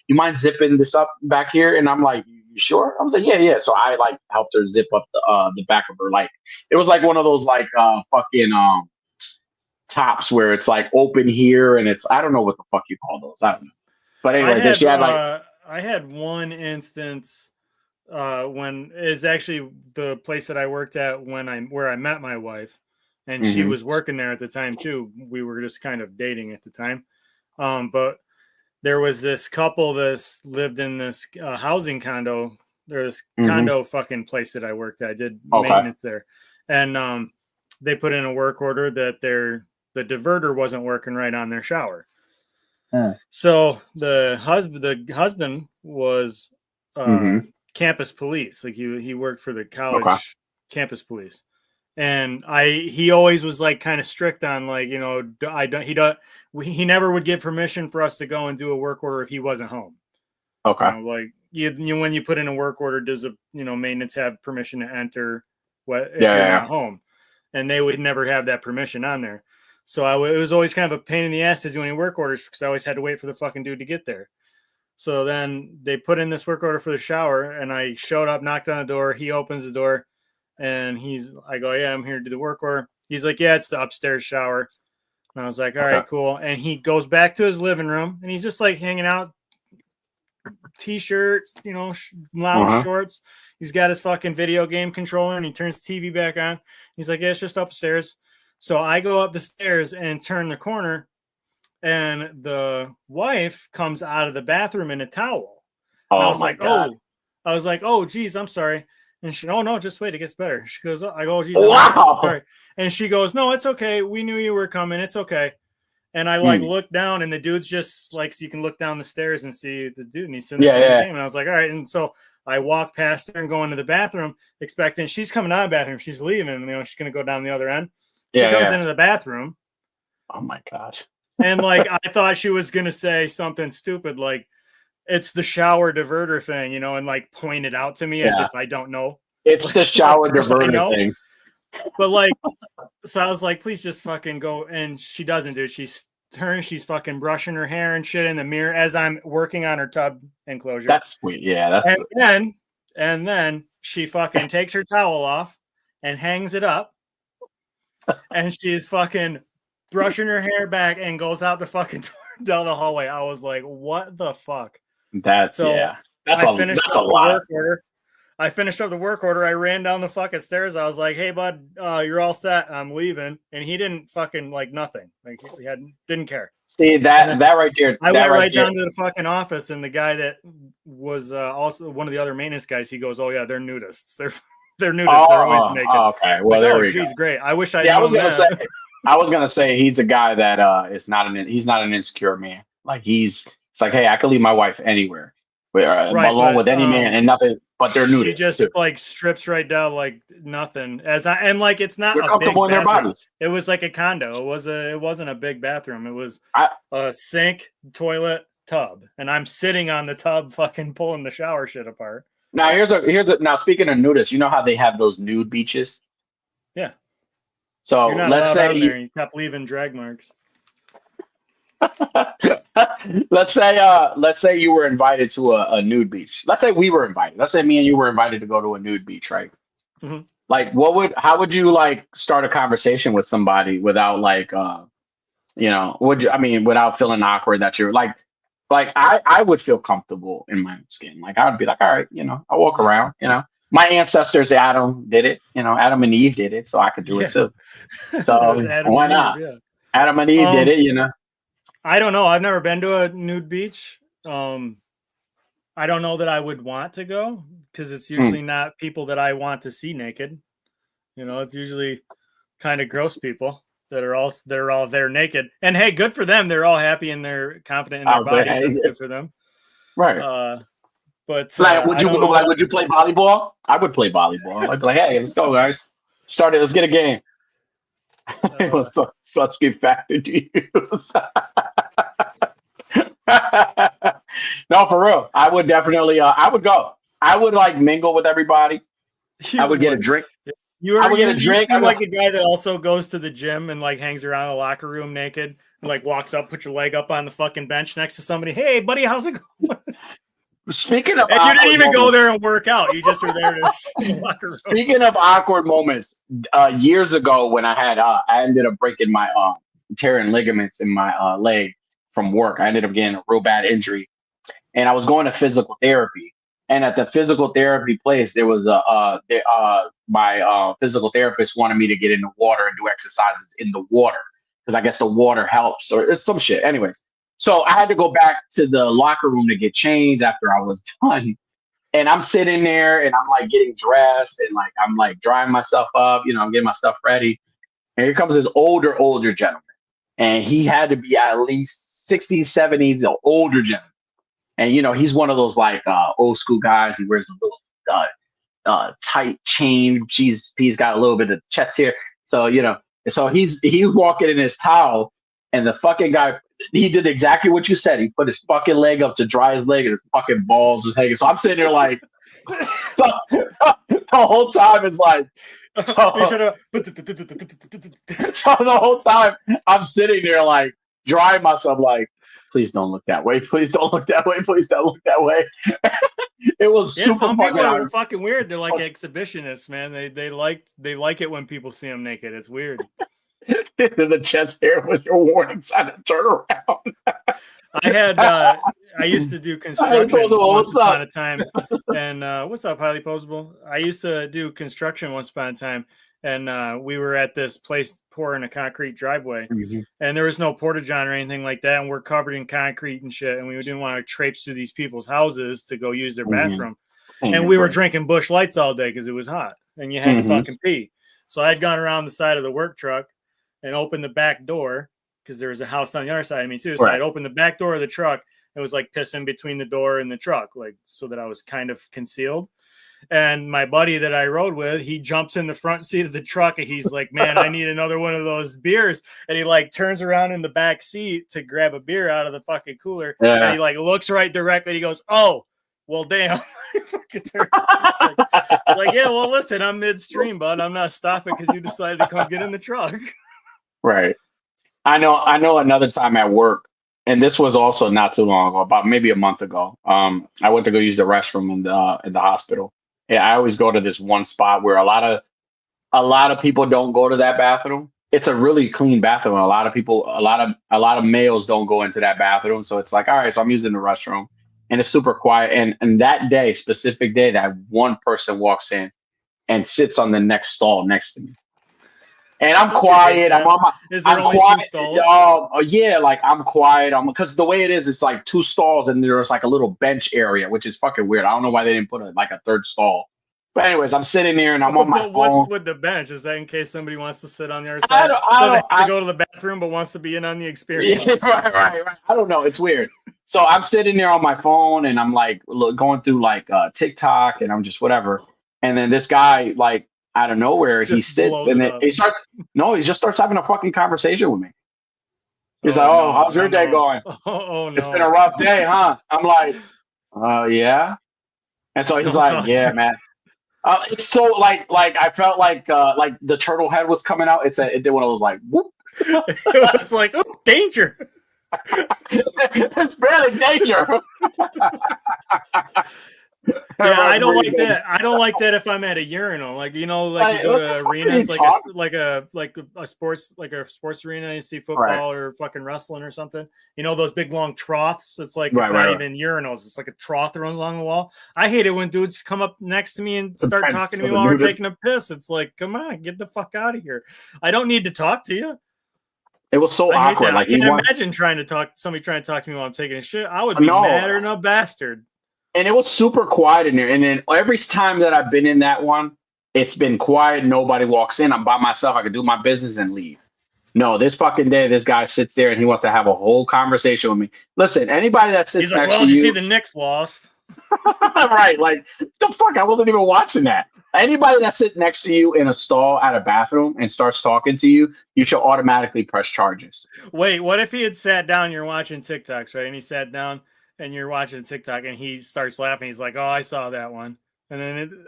[SPEAKER 1] mind zipping this up back here? And I'm like, you sure? I was like, yeah. So I like helped her zip up the back of her, like it was like one of those like fucking tops where it's like open here and it's I don't know what the fuck you call those. I don't know. But anyway,
[SPEAKER 2] I had one instance when it's actually the place that I worked at where I met my wife, and she was working there at the time too. We were just kind of dating at the time, but there was this couple that lived in this housing condo. There's condo fucking place that I worked at. I did maintenance there, and they put in a work order that the diverter wasn't working right on their shower. So the husband was campus police. Like he worked for the college campus police, and he always was like kind of strict on like, he never would give permission for us to go and do a work order if he wasn't home. Like when you put in a work order, does maintenance have permission to enter if you're not home? And they would never have that permission on there. So it was always kind of a pain in the ass to do any work orders because I always had to wait for the fucking dude to get there. So then they put in this work order for the shower, and I showed up, knocked on the door. He opens the door, and I go, yeah, I'm here to do the work order. He's like, yeah, it's the upstairs shower. And I was like, all right, cool. And he goes back to his living room and he's just like hanging out, t-shirt, lounge shorts. He's got his fucking video game controller and he turns the TV back on. He's like, yeah, it's just upstairs. So I go up the stairs and turn the corner and the wife comes out of the bathroom in a towel. And I was like, oh, geez, I'm sorry. And she, oh no, just wait, it gets better. She goes, I go, geez, I'm sorry. And she goes, no, it's okay. We knew you were coming. It's okay. And I look down and the dude's just like, so you can look down the stairs and see the dude and he's sitting there playing the game. And I was like, all right. And so I walk past her and go into the bathroom expecting she's coming out of the bathroom. She's leaving, she's going to go down the other end. She comes into the bathroom.
[SPEAKER 1] Oh my gosh.
[SPEAKER 2] And like, I thought she was going to say something stupid. Like it's the shower diverter thing, and like point it out to me as if I don't know.
[SPEAKER 1] It's the shower diverter thing.
[SPEAKER 2] But like, so I was like, please just fucking go. And she doesn't do it. She's fucking brushing her hair and shit in the mirror as I'm working on her tub enclosure.
[SPEAKER 1] That's sweet. Yeah.
[SPEAKER 2] And then she fucking takes her towel off and hangs it up. And she's fucking brushing her hair back and goes out the fucking down the hallway. I was like, what the fuck?
[SPEAKER 1] That's a lot.
[SPEAKER 2] I finished up the work order. I ran down the fucking stairs. I was like, hey, bud, you're all set. I'm leaving. And he didn't fucking like nothing. Like he didn't care.
[SPEAKER 1] See, that right there.
[SPEAKER 2] I went right down to the fucking office and the guy that was also one of the other maintenance guys, he goes, oh yeah, they're nudists. They're nudists. They're always naked.
[SPEAKER 1] Okay. Well, there we go.
[SPEAKER 2] Great. I wish I
[SPEAKER 1] was gonna say he's a guy that he's not an insecure man. Like it's like, hey, I could leave my wife anywhere. Alone with any man and nothing, but they're nudists.
[SPEAKER 2] She just like strips right down like nothing. It's not
[SPEAKER 1] We're comfortable in their bodies.
[SPEAKER 2] It was like a condo. It wasn't a big bathroom. It was a sink, toilet, tub, and I'm sitting on the tub, fucking pulling the shower shit apart.
[SPEAKER 1] Now now speaking of nudists, you know how they have those nude beaches?
[SPEAKER 2] Yeah.
[SPEAKER 1] So let's say
[SPEAKER 2] you kept leaving drag marks.
[SPEAKER 1] let's say you were invited to a nude beach. Let's say we were invited. Let's say me and you were invited to go to a nude beach, right?
[SPEAKER 2] Mm-hmm.
[SPEAKER 1] Like, how would you like start a conversation with somebody without like, without feeling awkward that you're like I would feel comfortable in my skin. Like I would be like, all right, I'll walk around, My ancestors, Adam did it, Adam and Eve did it, so I could do it too. So why not? Yeah. Adam and Eve did it,
[SPEAKER 2] I don't know. I've never been to a nude beach. I don't know that I would want to go because it's usually not people that I want to see naked. It's usually kind of gross people that are all there naked. And hey, good for them. They're all happy and they're confident in their bodies. That's good for them.
[SPEAKER 1] Right.
[SPEAKER 2] But
[SPEAKER 1] would you play volleyball? I would play volleyball. I'd be like, hey, let's go, guys. Start it. Let's get a game. It was such a factor to use. No, for real. I would definitely. I would go. I would like mingle with everybody. I would get a drink. I would get a drink.
[SPEAKER 2] I'm like a guy that also goes to the gym and like hangs around a locker room naked. And, like walks up, put your leg up on the fucking bench next to somebody. Hey, buddy, how's it going?
[SPEAKER 1] Speaking of,
[SPEAKER 2] and you didn't even go there and work out. You just were there to locker room.
[SPEAKER 1] Speaking of awkward moments, years ago when I ended up breaking my tearing ligaments in my leg from work. I ended up getting a real bad injury, and I was going to physical therapy. And at the physical therapy place, there was my physical therapist wanted me to get in the water and do exercises in the water because I guess the water helps or it's some shit. Anyways. So I had to go back to the locker room to get changed after I was done. And I'm sitting there and I'm like getting dressed and like I'm like drying myself up, I'm getting my stuff ready. And here comes this older gentleman. And he had to be at least 60s, 70s, an older gentleman. And, he's one of those like old school guys. He wears a little tight chain. He's got a little bit of chest hair. So, so he's walking in his towel and the fucking guy, he did exactly what you said. He put his fucking leg up to dry his leg and his fucking balls was hanging. So I'm sitting there like, the whole time it's like, so the whole time I'm sitting there like drying myself like, please don't look that way. Please don't look that way. Please don't look that way. It was super
[SPEAKER 2] some people are fucking weird. They're like exhibitionists, man. They like it when people see them naked. It's weird.
[SPEAKER 1] The chest hair was your warning sign to turn around.
[SPEAKER 2] I used to do construction once upon a time. And what's up, Highly Posable? I used to do construction once upon a time. And we were at this place pouring a concrete driveway. Mm-hmm. And there was no porta-john or anything like that. And we're covered in concrete and shit. And we didn't want to traipse through these people's houses to go use their bathroom. Mm-hmm. And we were drinking Busch Lights all day because it was hot. And you had to fucking pee. So I'd gone around the side of the work truck and opened the back door because there was a house on the other side of me too. So I'd opened the back door of the truck. It was like pissing between the door and the truck, like so that I was kind of concealed. And my buddy that I rode with, he jumps in the front seat of the truck and he's like, man, I need another one of those beers. And he like turns around in the back seat to grab a beer out of the fucking cooler. Yeah. And he like looks right directly. He goes, oh, well, damn. like, yeah, well, listen, I'm midstream, bud. I'm not stopping because you decided to come get in the truck. Right.
[SPEAKER 1] I know another time at work, and this was also not too long ago, about maybe a month ago. I went to go use the restroom in the hospital. Yeah, I always go to this one spot where a lot of people don't go to that bathroom. It's a really clean bathroom. A lot of males don't go into that bathroom. So it's like, all right, so I'm using the restroom and it's super quiet. And that day, specific day, that one person walks in and sits on the next stall next to me. And I'm quiet. I'm on my. Is there only quiet. 2 stalls? Yeah, like I'm quiet. Because the way it is, it's like 2 stalls, and there's like a little bench area, which is fucking weird. I don't know why they didn't put a 3rd stall. But anyways, I'm sitting there and I'm on my phone.
[SPEAKER 2] What's with the bench? Is that in case somebody wants to sit on the other side? Doesn't have to go to the bathroom, but wants to be in on the experience.
[SPEAKER 1] Yeah, right. I don't know. It's weird. So I'm sitting there on my phone and I'm like going through like TikTok and I'm just whatever. And then this guy like. Out of nowhere, he sits and he just starts having a fucking conversation with me. He's like, "Oh, how's your day going?
[SPEAKER 2] Oh no,
[SPEAKER 1] it's been a rough day, huh?" I'm like, yeah." And so he's like, "Yeah, man." It's so like I felt like the turtle head was coming out. It did one of those like, whoop.
[SPEAKER 2] It was like, oh, danger.
[SPEAKER 1] It's barely danger.
[SPEAKER 2] Yeah, I don't like that. I don't like that if I'm at a urinal, like you go to arenas, like a sports arena, and you see football or fucking wrestling or something. You know those big long troughs. It's like it's not even urinals. It's like a trough that runs along the wall. I hate it when dudes come up next to me and start talking to me while we're taking a piss. It's like, come on, get the fuck out of here. I don't need to talk to you.
[SPEAKER 1] It was so awkward.
[SPEAKER 2] Like, I can't imagine somebody trying to talk to me while I'm taking a shit. I would be madder than a bastard.
[SPEAKER 1] And it was super quiet in there. And then every time that I've been in that one, it's been quiet. Nobody walks in. I'm by myself. I can do my business and leave. No, this fucking day, this guy sits there and he wants to have a whole conversation with me. Listen, anybody that sits next to you.
[SPEAKER 2] You see the Knicks lost.
[SPEAKER 1] Right. Like, the fuck? I wasn't even watching that. Anybody that sits next to you in a stall at a bathroom and starts talking to you, you should automatically press charges.
[SPEAKER 2] Wait, what if he had sat down? You're watching TikToks, right? And he sat down. And you're watching TikTok and he starts laughing. He's like, oh, I saw that one. And then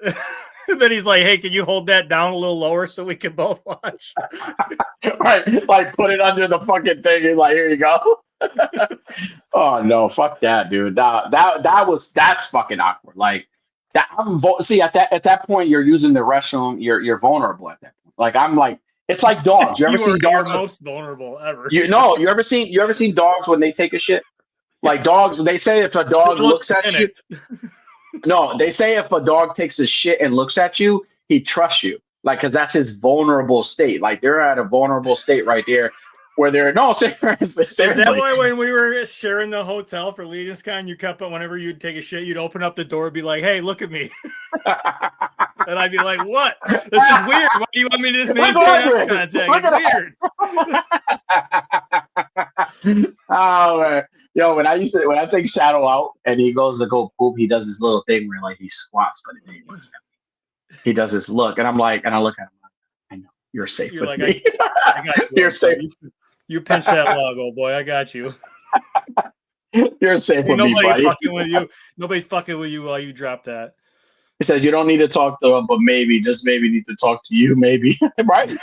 [SPEAKER 2] then he's like, hey, can you hold that down a little lower so we can both watch?
[SPEAKER 1] Right. Like put it under the fucking thing. And like, here you go. Oh no, fuck that, dude. That's fucking awkward. Like that see at that point you're using the restroom, you're vulnerable at that point. Like I'm like, it's like dogs. You ever seen dogs?
[SPEAKER 2] You're most vulnerable ever.
[SPEAKER 1] You ever seen dogs when they take a shit? Like dogs, they say if a dog looks at you, no, they say if a dog takes a shit and looks at you, he trusts you. Like, cause that's his vulnerable state. Like they're at a vulnerable state right there where they're seriously.
[SPEAKER 2] Is that why when we were sharing the hotel for LegionsCon, you kept it whenever you'd take a shit, you'd open up the door and be like, hey, look at me. And I'd be like, what? This is weird. Why do you want me to just maintain eye contact? It's weird.
[SPEAKER 1] Oh man. Yo, when I take Shadow out and he goes to go poop, he does this little thing where like he squats, but then he looks at me. He does this look, and I'm like, and I look at him, I know you're safe with
[SPEAKER 2] like,
[SPEAKER 1] me.
[SPEAKER 2] I got you.
[SPEAKER 1] You're safe.
[SPEAKER 2] You pinch that log, old boy. I got you.
[SPEAKER 1] You're safe with me, buddy.
[SPEAKER 2] Nobody's fucking with you while you drop that.
[SPEAKER 1] He says you don't need to talk to him, but maybe need to talk to you, maybe. Right?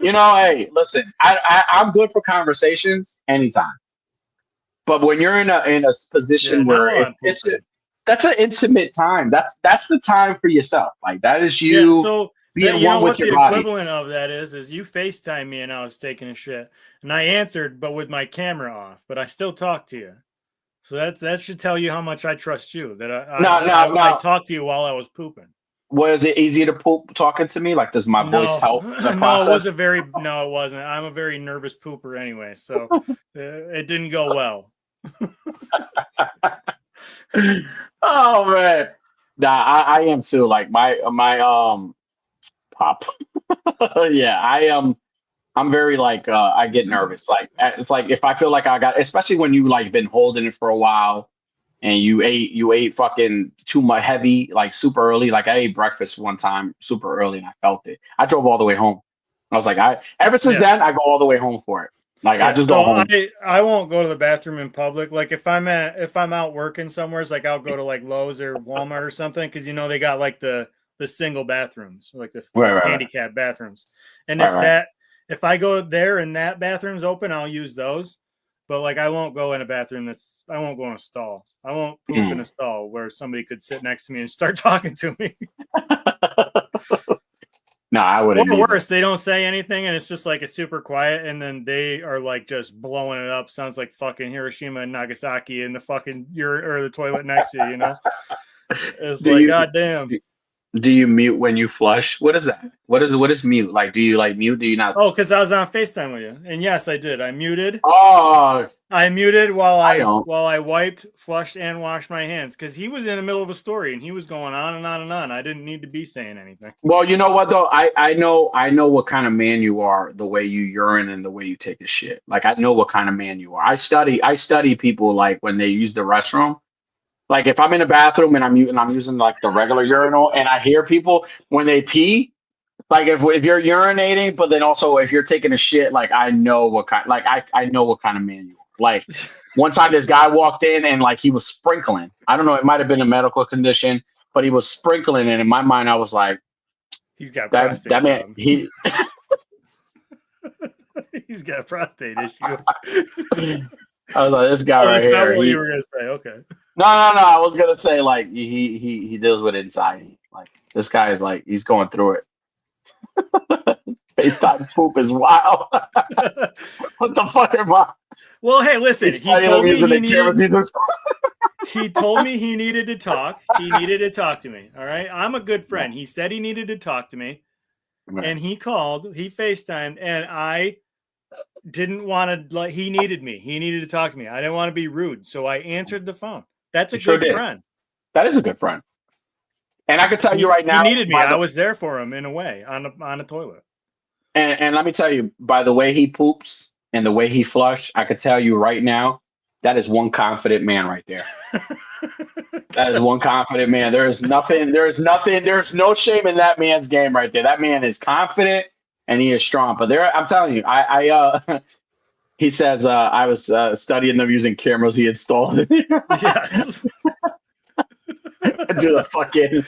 [SPEAKER 1] Hey, listen, I'm good for conversations anytime. But when you're in a position where that's an intimate time. That's the time for yourself. Like that is you.
[SPEAKER 2] Yeah, so
[SPEAKER 1] being
[SPEAKER 2] you
[SPEAKER 1] one
[SPEAKER 2] know
[SPEAKER 1] with
[SPEAKER 2] what
[SPEAKER 1] your
[SPEAKER 2] the
[SPEAKER 1] body.
[SPEAKER 2] equivalent of that is you FaceTime me and I was taking a shit, and I answered, but with my camera off, but I still talk to you. So that should tell you how much I trust you. That I talked to you while I was pooping.
[SPEAKER 1] Was it easy to poop talking to me? Like, does my voice help the process?
[SPEAKER 2] No, it wasn't. I'm a very nervous pooper anyway, so it didn't go well.
[SPEAKER 1] Oh man, nah, I am too. Like my pop. Yeah, I am. I'm very like I get nervous. Like it's like if I feel like I got, especially when you like been holding it for a while and you ate fucking too much heavy, like super early. Like I ate breakfast one time super early and I felt it. I drove all the way home. I was like, ever since then I go all the way home for it. Like I just go home.
[SPEAKER 2] I won't go to the bathroom in public. Like if I'm out working somewhere, it's like I'll go to like Lowe's or Walmart or something because they got like the single bathrooms, like the handicap bathrooms. And if I go there and that bathroom's open, I'll use those. But like I won't go in a bathroom I won't go in a stall. I won't poop in a stall where somebody could sit next to me and start talking to me.
[SPEAKER 1] No, I wouldn't.
[SPEAKER 2] Or worse, they don't say anything and it's just like it's super quiet and then they are like just blowing it up. Sounds like fucking Hiroshima and Nagasaki in the fucking or the toilet next to you, It's goddamn.
[SPEAKER 1] Do you mute when you flush? What is that? What is mute? Like, do you like mute? Do you not?
[SPEAKER 2] Oh, because I was on FaceTime with you. And yes, I did. I muted.
[SPEAKER 1] Oh,
[SPEAKER 2] I muted while I wiped, flushed, and washed my hands because he was in the middle of a story and he was going on and on and on. I didn't need to be saying anything.
[SPEAKER 1] Well, you know what though? I know what kind of man you are, the way you urine and the way you take a shit. Like I know what kind of man you are. I study people like when they use the restroom. Like if I'm in a bathroom and I'm using like the regular urinal and I hear people when they pee, like if you're urinating, but then also if you're taking a shit, like I know what kind, like I know what kind of man you are. Like one time this guy walked in and like he was sprinkling. I don't know, it might have been a medical condition, but he was sprinkling, and in my mind I was like,
[SPEAKER 2] he's got
[SPEAKER 1] that man. He's
[SPEAKER 2] got a prostate issue.
[SPEAKER 1] I was like, this guy right here.
[SPEAKER 2] That's not what you were gonna say. Okay.
[SPEAKER 1] No. I was gonna say like he deals with anxiety. Like this guy is like he's going through it. FaceTime poop is wild. What the fuck am I?
[SPEAKER 2] Well, hey, listen. He told me he needed to talk. He needed to talk to me. All right. I'm a good friend. He said he needed to talk to me, and he called. He FaceTimed, and I didn't want to. Like he needed me. He needed to talk to me. I didn't want to be rude, so I answered the phone. That's a good friend.
[SPEAKER 1] That is a good friend. And I can tell you right now,
[SPEAKER 2] he needed me. I was there for him in a way on a toilet.
[SPEAKER 1] And let me tell you, by the way he poops and the way he flush, I could tell you right now, that is one confident man right there. That is one confident man. There's no shame in that man's game right there. That man is confident and he is strong. But I'm telling you, he says I was studying them using cameras he installed. Yes. Do the fucking.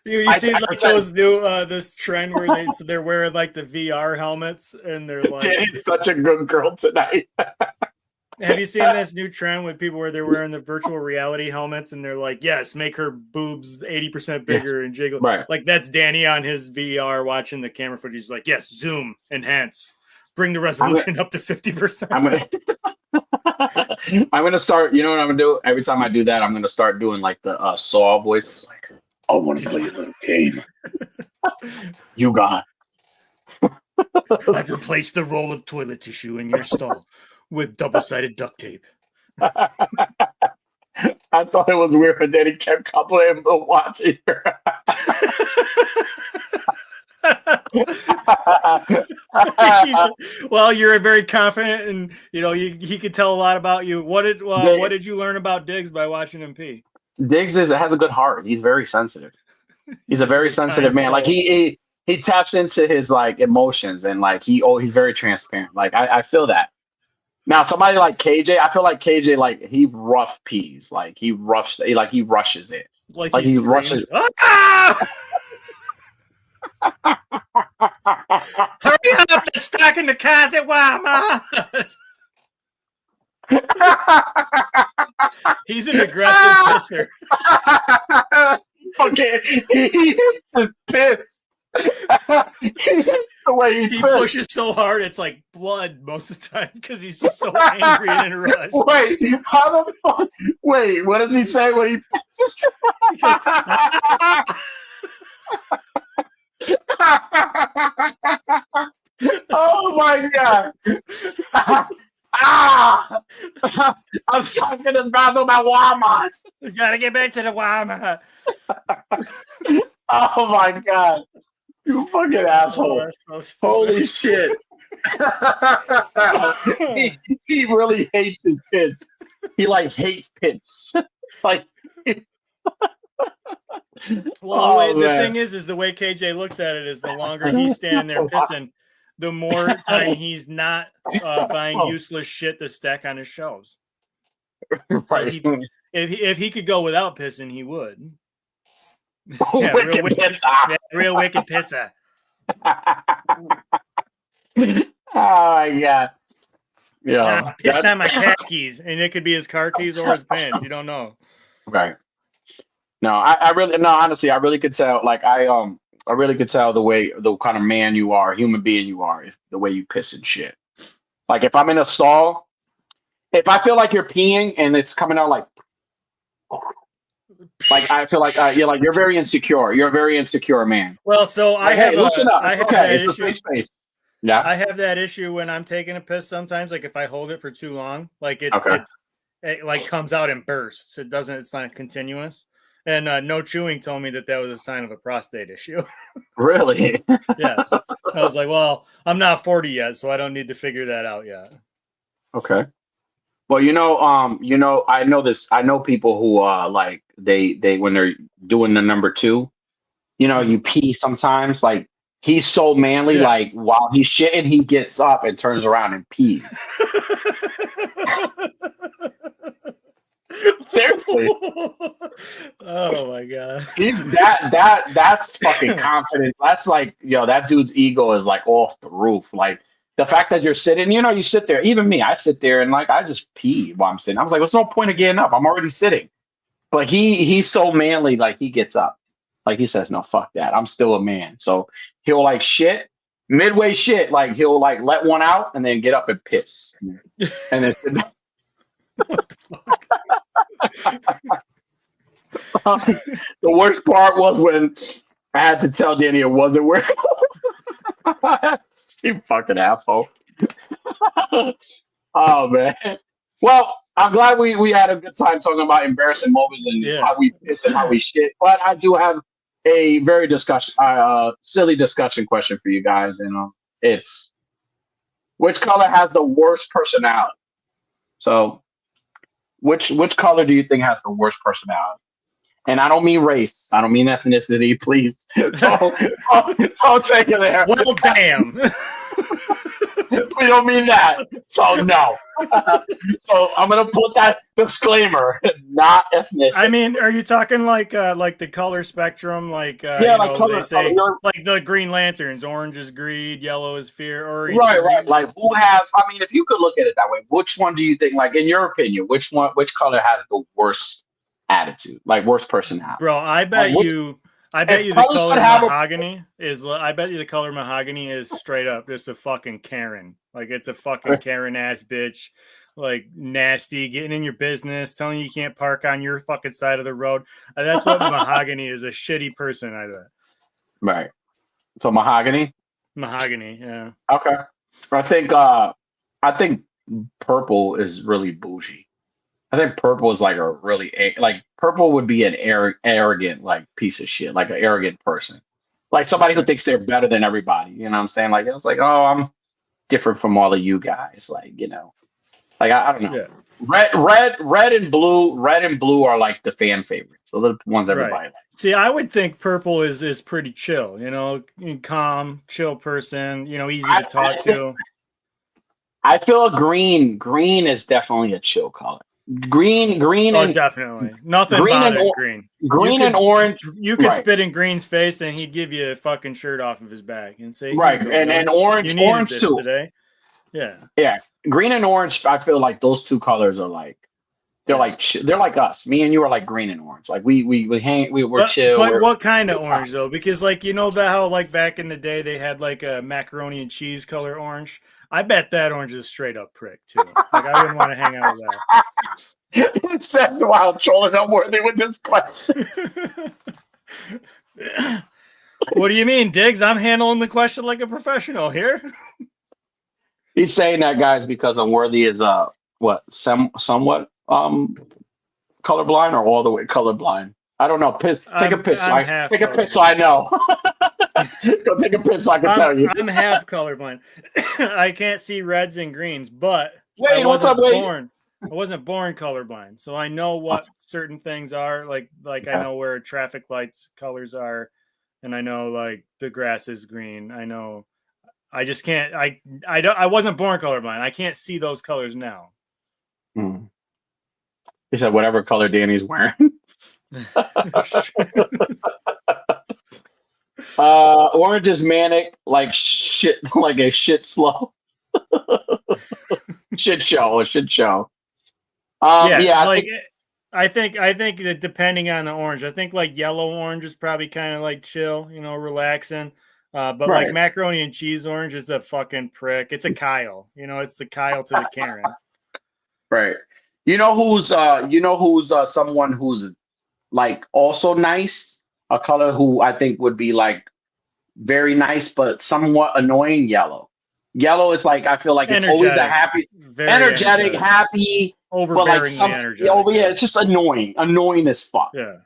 [SPEAKER 2] You see like those new this trend where they're wearing like the VR helmets and they're like
[SPEAKER 1] such a good girl tonight.
[SPEAKER 2] Have you seen this new trend with people where they're wearing the virtual reality helmets and they're like, yes, make her boobs 80% bigger and jiggle.
[SPEAKER 1] Right.
[SPEAKER 2] Like that's Danny on his VR watching the camera footage. He's like, yes, zoom, enhance, bring the resolution up to 50%.
[SPEAKER 1] I'm gonna start. You know what I'm gonna do? Every time I do that, I'm gonna start doing like the Saw voice. It's like, I want to play a little game. You got.
[SPEAKER 2] I've replaced the roll of toilet tissue in your stall with double-sided duct tape.
[SPEAKER 1] I thought it was weird, but then he kept coupling the watch here.
[SPEAKER 2] Well, you're very confident, and he could tell a lot about you. What did you learn about Diggs by watching him pee?
[SPEAKER 1] Diggs has a good heart. He's very sensitive. He's a very sensitive man. Like he taps into his like emotions, and like he's very transparent. Like I feel that. Now somebody like KJ, I feel like KJ like he rough pees. Like he rushes it.
[SPEAKER 2] Like he rushes. Hurry up! They're stuck in the closet. Wow, he's an aggressive pisser.
[SPEAKER 1] Okay, he hates his piss. The way
[SPEAKER 2] he pushes so hard, it's like blood most of the time because he's just so angry and in a rush.
[SPEAKER 1] Wait, how the fuck? Wait, what does he say when he pisses? Oh my god! I'm stuck in this bathroom at Walmart.
[SPEAKER 2] We gotta get back to the Walmart.
[SPEAKER 1] Oh my god! You fucking asshole! So holy shit! he really hates his pits. He like hates pits. Like.
[SPEAKER 2] Well, the thing is the way KJ looks at it is the longer he's standing there pissing, the more time he's not buying useless shit to stack on his shelves. Right. So if he could go without pissing, he would. Yeah, real wicked pisser.
[SPEAKER 1] Oh yeah. Yeah.
[SPEAKER 2] I pissed on my cat keys, and it could be his car keys or his pants. You don't know.
[SPEAKER 1] Right. No, honestly, I really could tell. Like I really could tell the kind of man you are, human being you are, the way you piss and shit. Like if I'm in a stall, if I feel like you're peeing and it's coming out like I feel like you're very insecure. You're a very insecure man.
[SPEAKER 2] Well, so
[SPEAKER 1] loosen up. It's okay. It's a safe space. Yeah.
[SPEAKER 2] I have that issue when I'm taking a piss sometimes. Like if I hold it for too long, like it like comes out and bursts. It's not continuous. And No Chewing told me that was a sign of a prostate issue.
[SPEAKER 1] Really?
[SPEAKER 2] Yes. I was like, well, I'm not 40 yet, so I don't need to figure that out yet.
[SPEAKER 1] Okay. Well, I know this. I know people who like they when they're doing the number 2, you pee sometimes. Like he's so manly. Yeah. Like while he's shitting, he gets up and turns around and pees. Seriously.
[SPEAKER 2] Oh my god.
[SPEAKER 1] He's that's fucking confident. That's like, that dude's ego is like off the roof. Like the fact that you're sitting, you sit there, even me, I sit there and like I just pee while I'm sitting. I was like, there's no point of getting up. I'm already sitting. But he's so manly, like he gets up. Like he says, no, fuck that. I'm still a man. So he'll like shit, midway shit, like he'll like let one out and then get up and piss. And then sit down.
[SPEAKER 2] What the fuck?
[SPEAKER 1] The worst part was when I had to tell Danny it wasn't where. You fucking asshole. Oh man. Well, I'm glad we had a good time talking about embarrassing moments and how we piss and how we shit. But I do have a very silly discussion question for you guys, and it's which color has the worst personality? So. Which color do you think has the worst personality? And I don't mean race. I don't mean ethnicity. Please don't take it there.
[SPEAKER 2] Well, damn.
[SPEAKER 1] We don't mean that. So no. So I'm gonna put that disclaimer. Not ethnicity.
[SPEAKER 2] I mean, are you talking like the color spectrum? Like
[SPEAKER 1] color,
[SPEAKER 2] they say like the Green Lanterns, orange is greed, yellow is fear, or
[SPEAKER 1] right. Like who has? I mean, if you could look at it that way, which one do you think? Like in your opinion, which color has the worst attitude? Like worst personality?
[SPEAKER 2] Bro, I bet you the color mahogany is. I bet you the color mahogany is straight up just a fucking Karen. Like it's a fucking Karen ass bitch. Like nasty, getting in your business, telling you can't park on your fucking side of the road. That's what mahogany is. A shitty person, I bet.
[SPEAKER 1] Right. So mahogany.
[SPEAKER 2] Mahogany, yeah.
[SPEAKER 1] Okay. I think purple is really bougie. I think purple is like a really purple would be an arrogant like piece of shit, like an arrogant person, like somebody who thinks they're better than everybody. You know what I'm saying? Like it's like, oh, I'm different from all of you guys. Like like I don't know. Yeah. Red and blue are like the fan favorites. So the ones everybody likes.
[SPEAKER 2] See, I would think purple is pretty chill. Calm, chill person. Easy to talk to.
[SPEAKER 1] I feel green. Green is definitely a chill color. Green, and
[SPEAKER 2] definitely nothing bothers green.
[SPEAKER 1] Green and orange.
[SPEAKER 2] You could spit in Green's face, and he'd give you a fucking shirt off of his back and say,
[SPEAKER 1] right. And orange too.
[SPEAKER 2] Today. Yeah.
[SPEAKER 1] Green and orange. I feel like those two colors are like They're they're like us. Me and you are like green and orange. Like we're chill.
[SPEAKER 2] But what kind of orange though? Because like how like back in the day they had like a macaroni and cheese color orange. I bet that orange is straight up prick too. Like I wouldn't want to hang out with
[SPEAKER 1] that. It says Wild Troll is unworthy with this question.
[SPEAKER 2] What do you mean, Diggs? I'm handling the question like a professional here.
[SPEAKER 1] He's saying that, guys, because unworthy is somewhat colorblind or all the way colorblind. I don't know. Take a piss. Take a piss so I know. Go take a piss so I can tell you.
[SPEAKER 2] I'm half colorblind. I can't see reds and greens, but
[SPEAKER 1] Wait,
[SPEAKER 2] I wasn't born colorblind, so I know what certain things are. Like I know where traffic lights colors are, and I know like the grass is green. I know. I just can't. I wasn't born colorblind. I can't see those colors now.
[SPEAKER 1] He said whatever color Danny's wearing. Orange is manic, like shit, like a shit slow. shit show.
[SPEAKER 2] I think that depending on the orange, I think like yellow orange is probably kind of like chill, relaxing. But like macaroni and cheese orange is a fucking prick. It's a Kyle, it's the Kyle to the Karen.
[SPEAKER 1] Right. You know who's someone who's like also nice, a color who I think would be like very nice but somewhat annoying. Yellow is like, I feel like it's always the happy, energetic, happy,
[SPEAKER 2] overbearingly energetic.
[SPEAKER 1] It's just annoying as fuck.
[SPEAKER 2] Yeah.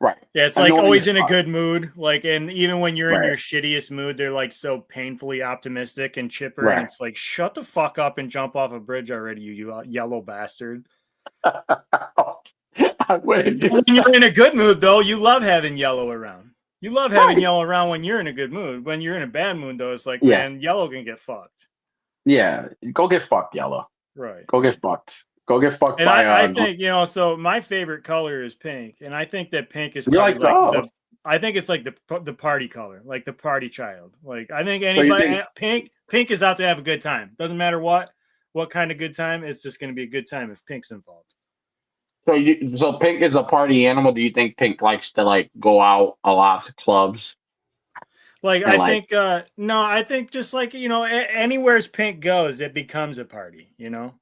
[SPEAKER 1] Right.
[SPEAKER 2] Yeah, it's like always in a good mood. Like, and even when you're in your shittiest mood, they're like so painfully optimistic and chipper. And it's like, shut the fuck up and jump off a bridge already, you yellow bastard. When you're in a good mood, though, you love having yellow around. You love having yellow around when you're in a good mood. When you're in a bad mood, though, it's like, man, yellow can get fucked.
[SPEAKER 1] Yeah, go get fucked, yellow.
[SPEAKER 2] Right.
[SPEAKER 1] Go get fucked. Go get fucked.
[SPEAKER 2] And I think so my favorite color is pink, and I think that pink is probably I think it's like the party color, like the party child. Like I think anybody pink is out to have a good time. Doesn't matter what kind of good time. It's just going to be a good time if pink's involved.
[SPEAKER 1] So pink is a party animal. Do you think pink likes to like go out a lot to clubs?
[SPEAKER 2] Like I think no, I think just like anywhere's pink goes, it becomes a party.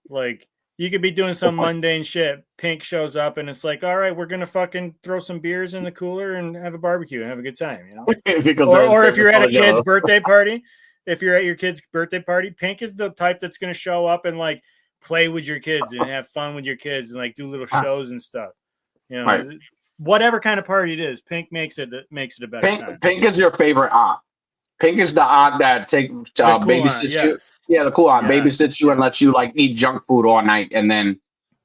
[SPEAKER 2] Like. You could be doing some mundane shit. Pink shows up and it's like, all right, we're gonna fucking throw some beers in the cooler and have a barbecue and have a good time, Or if you're at a kid's birthday party, Pink is the type that's gonna show up and like play with your kids and have fun with your kids and like do little shows and stuff. Whatever kind of party it is, Pink makes it a better time.
[SPEAKER 1] Pink is your favorite aunt. Pink is the aunt that babysits you. Yeah, the cool aunt babysits you and lets you like eat junk food all night and then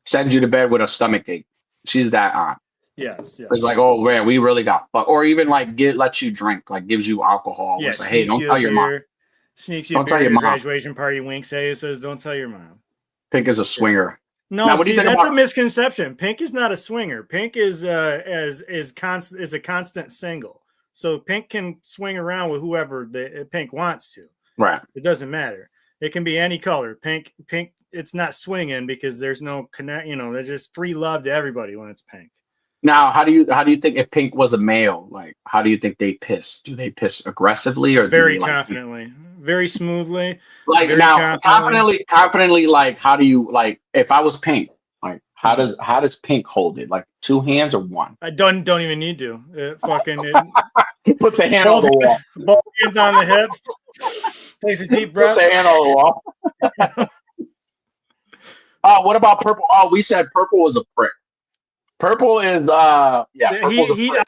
[SPEAKER 1] sends you to bed with a stomach ache. She's that aunt.
[SPEAKER 2] Yes.
[SPEAKER 1] It's like, oh man, we really got fucked. Or even like lets you drink, like gives you alcohol.
[SPEAKER 2] Yeah,
[SPEAKER 1] like, hey, don't tell your mom.
[SPEAKER 2] Sneaks you a beer at your graduation party. Winks at you, says, "Don't tell your mom."
[SPEAKER 1] Pink is a swinger.
[SPEAKER 2] No, now, that's a misconception. Pink is not a swinger. Pink is a constant single. So Pink can swing around with whoever Pink wants to.
[SPEAKER 1] Right.
[SPEAKER 2] It doesn't matter. It can be any color. Pink. It's not swinging because there's no connect. There's just free love to everybody when it's pink.
[SPEAKER 1] Now, how do you think if Pink was a male? Like, how do you think they piss? Do they piss aggressively or
[SPEAKER 2] very confidently, very smoothly?
[SPEAKER 1] Like now, confidently. Like, how do you like? If I was Pink, like, how does Pink hold it? Like 2 hands or 1?
[SPEAKER 2] I don't even need to.
[SPEAKER 1] He puts a hand on the wall.
[SPEAKER 2] Both hands on the hips. Takes a deep breath.
[SPEAKER 1] Puts a hand on the wall. What about purple? Oh, we said purple was a prick. Purple is
[SPEAKER 2] I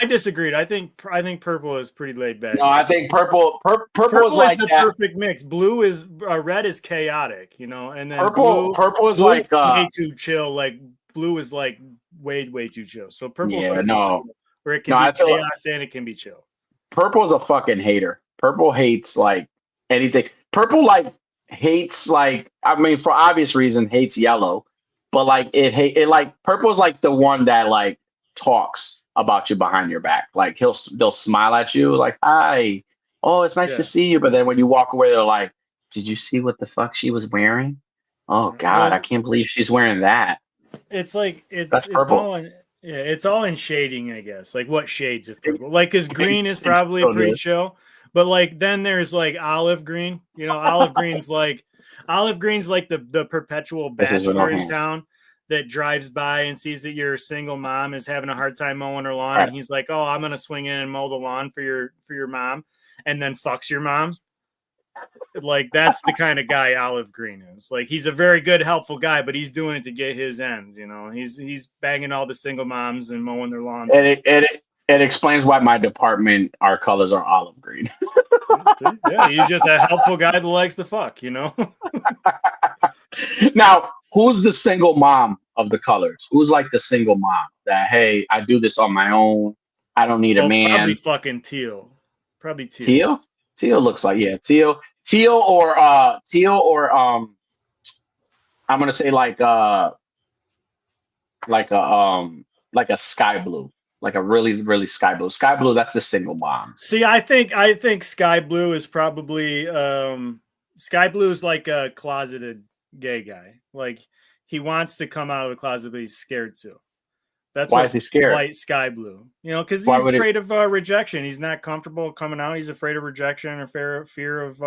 [SPEAKER 2] disagreed. I think purple is pretty laid back.
[SPEAKER 1] No, I think purple is like
[SPEAKER 2] the perfect mix. Blue is red is chaotic, and then
[SPEAKER 1] purple is like
[SPEAKER 2] way too chill. Like blue is like way too chill. So purple where it can be chaos and it can be chill.
[SPEAKER 1] Purple is a fucking hater. Purple hates like anything. Purple like hates like, I mean, for obvious reason, hates yellow. But like it like purple's like the one that like talks about you behind your back. Like they'll smile at you like, hi, oh, it's nice to see you. But then when you walk away, they're like, did you see what the fuck she was wearing? Oh God, I can't believe she's wearing that.
[SPEAKER 2] It's like
[SPEAKER 1] That's
[SPEAKER 2] it's
[SPEAKER 1] purple.
[SPEAKER 2] all in, yeah, it's all in shading, I guess. Like what shades of purple? Like, because green is probably
[SPEAKER 1] So
[SPEAKER 2] pretty
[SPEAKER 1] good.
[SPEAKER 2] chill, but like then there's like olive green. You know, olive green's like the perpetual
[SPEAKER 1] This is with no
[SPEAKER 2] bachelor in
[SPEAKER 1] hands.
[SPEAKER 2] town that drives by and sees that your single mom is having a hard time mowing her lawn,
[SPEAKER 1] Right.
[SPEAKER 2] and he's like, "Oh, I'm gonna swing in and mow the lawn for your mom," and then fucks your mom. Like that's the kind of guy Olive Green is. Like he's a very good, helpful guy, but he's doing it to get his ends. You know, he's banging all the single moms and mowing their lawns.
[SPEAKER 1] And it explains why my department, our colors are olive green.
[SPEAKER 2] Yeah, he's just a helpful guy that likes to fuck. You know.
[SPEAKER 1] Now, who's the single mom of the colors? Who's like the single mom that, hey, I do this on my own. I don't need a man.
[SPEAKER 2] Probably fucking Teal. Probably Teal.
[SPEAKER 1] Teal? Teal looks like, yeah, Teal or I'm gonna say like a sky blue, like a really, really sky blue. Sky blue, that's the single moms.
[SPEAKER 2] See, I think Sky Blue is probably Sky Blue is like a closeted gay guy. Like he wants to come out of the closet, but he's scared to. That's
[SPEAKER 1] why is he scared?
[SPEAKER 2] Light sky blue, you know, because he's afraid of rejection. He's not comfortable coming out. He's afraid of rejection or fear of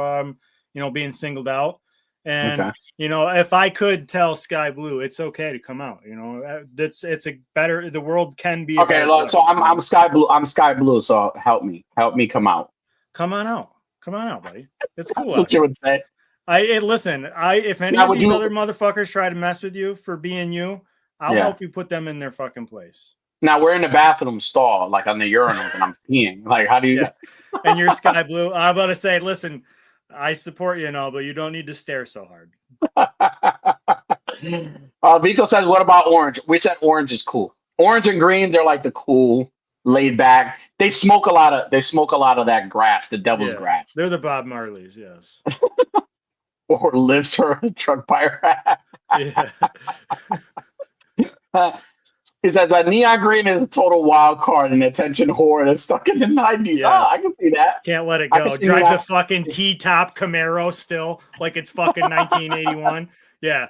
[SPEAKER 2] being singled out. And you know, if I could tell Sky Blue, it's okay to come out. You know, the world can be
[SPEAKER 1] okay. So I'm Sky Blue. I'm Sky Blue. So help me come out.
[SPEAKER 2] Come on out, buddy. It's cool.
[SPEAKER 1] That's what you would say.
[SPEAKER 2] Listen. If any of these other motherfuckers try to mess with you for being you, I'll help you put them in their fucking place.
[SPEAKER 1] Now we're in the bathroom stall, like on the urinals, and I'm peeing. Like, how do you?
[SPEAKER 2] Yeah. And you're Sky Blue. I'm about to say, listen, I support you and all, but you don't need to stare so hard.
[SPEAKER 1] Vico says, "What about orange?" We said orange is cool. Orange and green, they're like the cool, laid back. They smoke a lot of that grass, the devil's grass.
[SPEAKER 2] They're the Bob Marleys, yes.
[SPEAKER 1] Or lifts her truck by her hat.
[SPEAKER 2] Yeah.
[SPEAKER 1] He says that neon green is a total wild card and attention whore that's stuck in the 90s. Yes. Oh, I can see that.
[SPEAKER 2] Can't let it go. Drives a fucking T-top Camaro still, like it's fucking 1981. Yeah.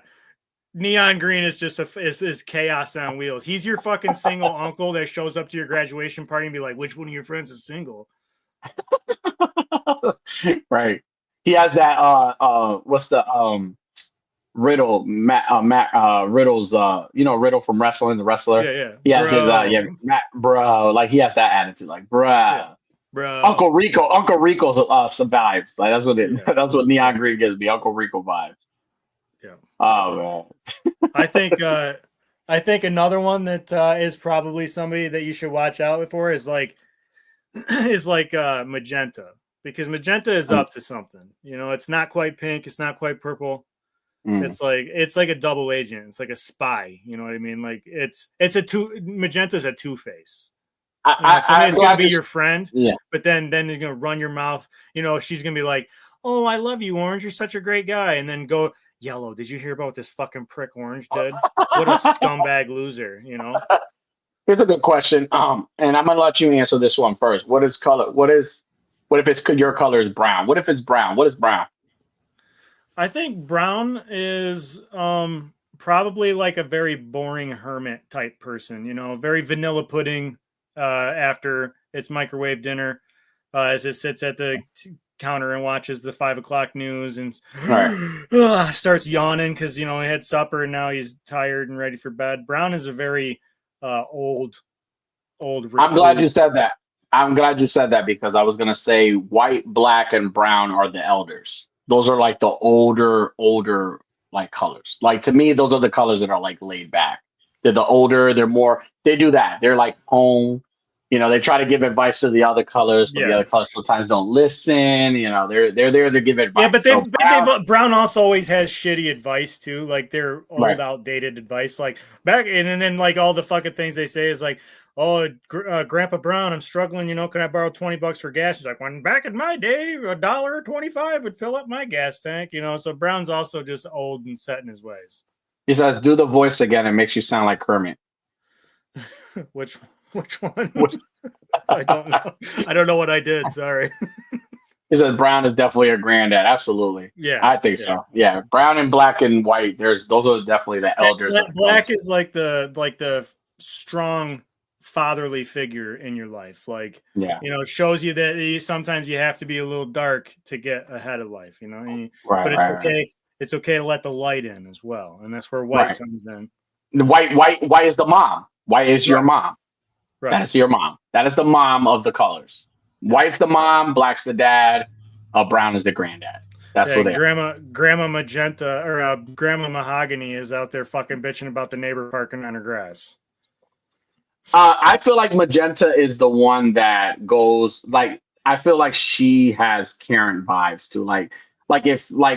[SPEAKER 2] Neon green is just is chaos on wheels. He's your fucking single uncle that shows up to your graduation party and be like, which one of your friends is single?
[SPEAKER 1] Right. He has that what's the Riddle, Riddle's, Riddle from wrestling, the wrestler.
[SPEAKER 2] Yeah.
[SPEAKER 1] He has his, Matt, bro. Like he has that attitude, like, bruh.
[SPEAKER 2] Yeah. Bro.
[SPEAKER 1] Uncle Rico survives. Like that's what that's what neon green gives me. Uncle Rico vibes.
[SPEAKER 2] Yeah.
[SPEAKER 1] Oh man.
[SPEAKER 2] I think another one that is probably somebody that you should watch out for is like magenta, because magenta is up to something. You know, it's not quite pink, it's not quite purple. It's like a double agent. It's like a spy. You know what I mean? Like magenta's a two-face. Somebody's gonna be your friend, but then he's gonna run your mouth. You know, she's gonna be like, "Oh, I love you, Orange. You're such a great guy," and then go, "Yellow, did you hear about what this fucking prick Orange did? What a scumbag loser!" You know.
[SPEAKER 1] Here's a good question. And I'm gonna let you answer this one first. What is color? What if your color is brown? What if it's brown? What is brown?
[SPEAKER 2] I think brown is probably like a very boring hermit type person. You know, very vanilla pudding. After its microwave dinner, as it sits at the counter and watches the 5 o'clock news and starts yawning because he had supper and now he's tired and ready for bed. Brown is a very old. Recluse.
[SPEAKER 1] I'm glad you said that. I'm glad you said that because I was gonna say white, black, and brown are the elders. Those are like the older like colors. Like to me, those are the colors that are like laid back. They're the older, they do that. They're like home, they try to give advice to the other colors, but the other colors sometimes don't listen. They're there to give advice.
[SPEAKER 2] Yeah, but Brown also always has shitty advice too. Like they're old, outdated advice. Like back and then like all the fucking things they say is like, "Oh, Grandpa Brown, I'm struggling. Can I borrow $20 for gas?" He's like, "When back in my day, $1.25 would fill up my gas tank." So Brown's also just old and set in his ways.
[SPEAKER 1] He says, "Do the voice again. It makes you sound like Kermit."
[SPEAKER 2] Which one? I don't know. I don't know what I did. Sorry.
[SPEAKER 1] He says brown is definitely a granddad. Absolutely.
[SPEAKER 2] Yeah,
[SPEAKER 1] I think so. Yeah. Brown and black and white. Those are definitely the elders.
[SPEAKER 2] Black is like the strong fatherly figure in your life. Like,
[SPEAKER 1] yeah,
[SPEAKER 2] shows you that sometimes you have to be a little dark to get ahead of life,
[SPEAKER 1] right,
[SPEAKER 2] but it's okay.
[SPEAKER 1] Right.
[SPEAKER 2] It's okay to let the light in as well. And that's where white comes in.
[SPEAKER 1] The white is the mom. White is your mom.
[SPEAKER 2] Right.
[SPEAKER 1] That is your mom. That is the mom of the colors. White's the mom, black's the dad, brown is the granddad. That's what they
[SPEAKER 2] Grandma Magenta or Grandma Mahogany is out there fucking bitching about the neighbor parking on her grass.
[SPEAKER 1] I feel like Magenta is the one that goes like, I feel like she has Karen vibes too. Like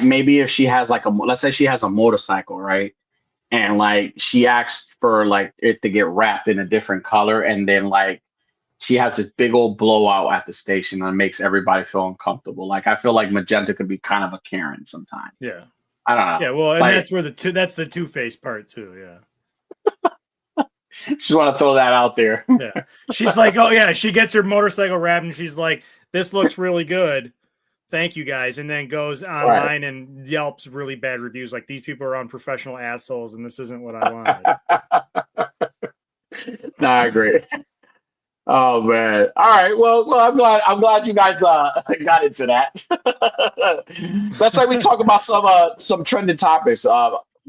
[SPEAKER 1] maybe if she has like let's say she has a motorcycle, right? And like she asks for like it to get wrapped in a different color, and then like she has this big old blowout at the station and makes everybody feel uncomfortable. Like I feel like Magenta could be kind of a Karen sometimes.
[SPEAKER 2] Yeah.
[SPEAKER 1] I don't know.
[SPEAKER 2] Yeah, well, and like, that's where that's the Two-Face part too, yeah.
[SPEAKER 1] Just want to throw that out there.
[SPEAKER 2] Yeah. She's like, oh yeah, she gets her motorcycle wrapped and she's like, this looks really good. Thank you guys. And then goes online and yelps really bad reviews. Like, these people are unprofessional assholes and this isn't what I wanted.
[SPEAKER 1] No, I agree. Oh man. All right. Well, I'm glad you guys got into that. Let's say we talk about some trending topics.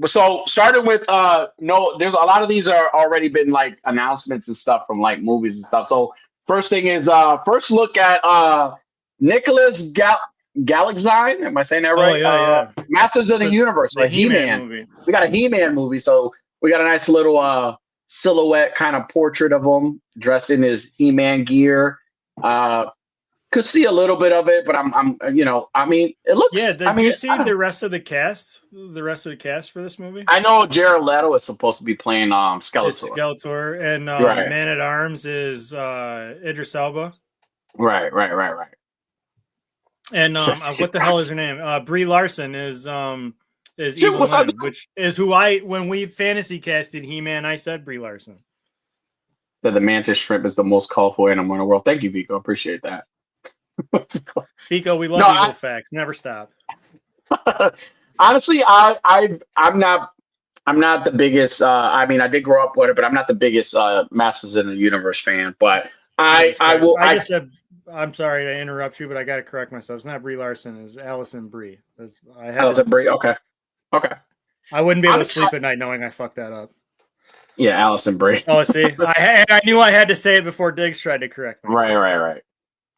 [SPEAKER 1] So starting with there's a lot of these are already been like announcements and stuff from like movies and stuff. So first thing is first look at Nicholas Galitzine. Am I saying that right?
[SPEAKER 2] Yeah.
[SPEAKER 1] Masters of the Universe, a He-Man movie. We got a He-Man movie, so we got a nice little silhouette kind of portrait of him dressed in his He-Man gear. Could see a little bit of it, but I'm it looks.
[SPEAKER 2] Yeah, did you see the rest of the cast? The rest of the cast for this movie?
[SPEAKER 1] I know Jared Leto is supposed to be playing Skeletor.
[SPEAKER 2] It's Skeletor, and Man at Arms is Idris Elba.
[SPEAKER 1] Right.
[SPEAKER 2] And what the hell is her name? Brie Larson is Evil Lynn, which is who when we fantasy casted He-Man, I said Brie Larson.
[SPEAKER 1] That the mantis shrimp is the most colorful animal in the world. Thank you, Vico. Appreciate that.
[SPEAKER 2] Vico, we love evil facts. Never stop.
[SPEAKER 1] Honestly, I'm not the biggest. I mean, I did grow up with it, but I'm not the biggest Masters in the Universe fan. But I just
[SPEAKER 2] said. I'm sorry to interrupt you, but I got to correct myself. It's not Brie Larson. It's Allison Brie.
[SPEAKER 1] Allison Brie. Okay.
[SPEAKER 2] I wouldn't be able to sleep at night knowing I fucked that up.
[SPEAKER 1] Yeah, Allison Brie.
[SPEAKER 2] Oh, see, I knew I had to say it before Diggs tried to correct me.
[SPEAKER 1] Right.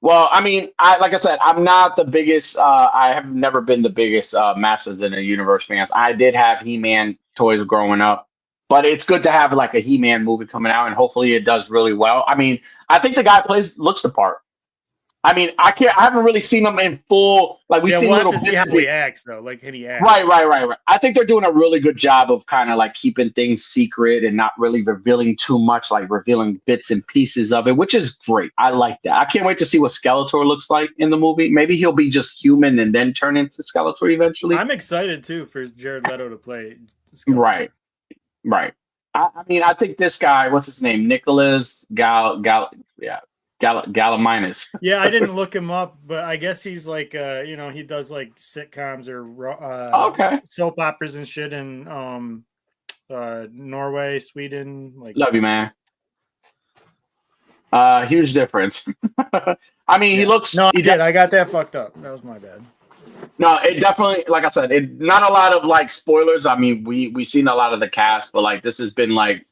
[SPEAKER 1] Well, I mean, like I said, I'm not the biggest. I have never been the biggest Masters in the Universe fans. I did have He-Man toys growing up, but it's good to have like a He-Man movie coming out, and hopefully it does really well. I mean, I think the guy looks the part. I mean, I haven't really seen him in full. Like we've seen little bits.
[SPEAKER 2] See how he acts though. Like can he act?
[SPEAKER 1] Right. I think they're doing a really good job of kind of like keeping things secret and not really revealing too much, like revealing bits and pieces of it, which is great. I like that. I can't wait to see what Skeletor looks like in the movie. Maybe he'll be just human and then turn into Skeletor eventually.
[SPEAKER 2] I'm excited too for Jared Leto to play Skeletor.
[SPEAKER 1] Right. I mean, I think this guy, what's his name? Nicholas Galitzine.
[SPEAKER 2] Yeah, I didn't look him up, but I guess he's like, he does like sitcoms or soap operas and shit in Norway, Sweden. Like,
[SPEAKER 1] love you, man. Huge difference. I mean, he looks.
[SPEAKER 2] No, I got that fucked up. That was my bad.
[SPEAKER 1] No, it definitely, like I said, not a lot of like spoilers. I mean, we seen a lot of the cast, but like this has been like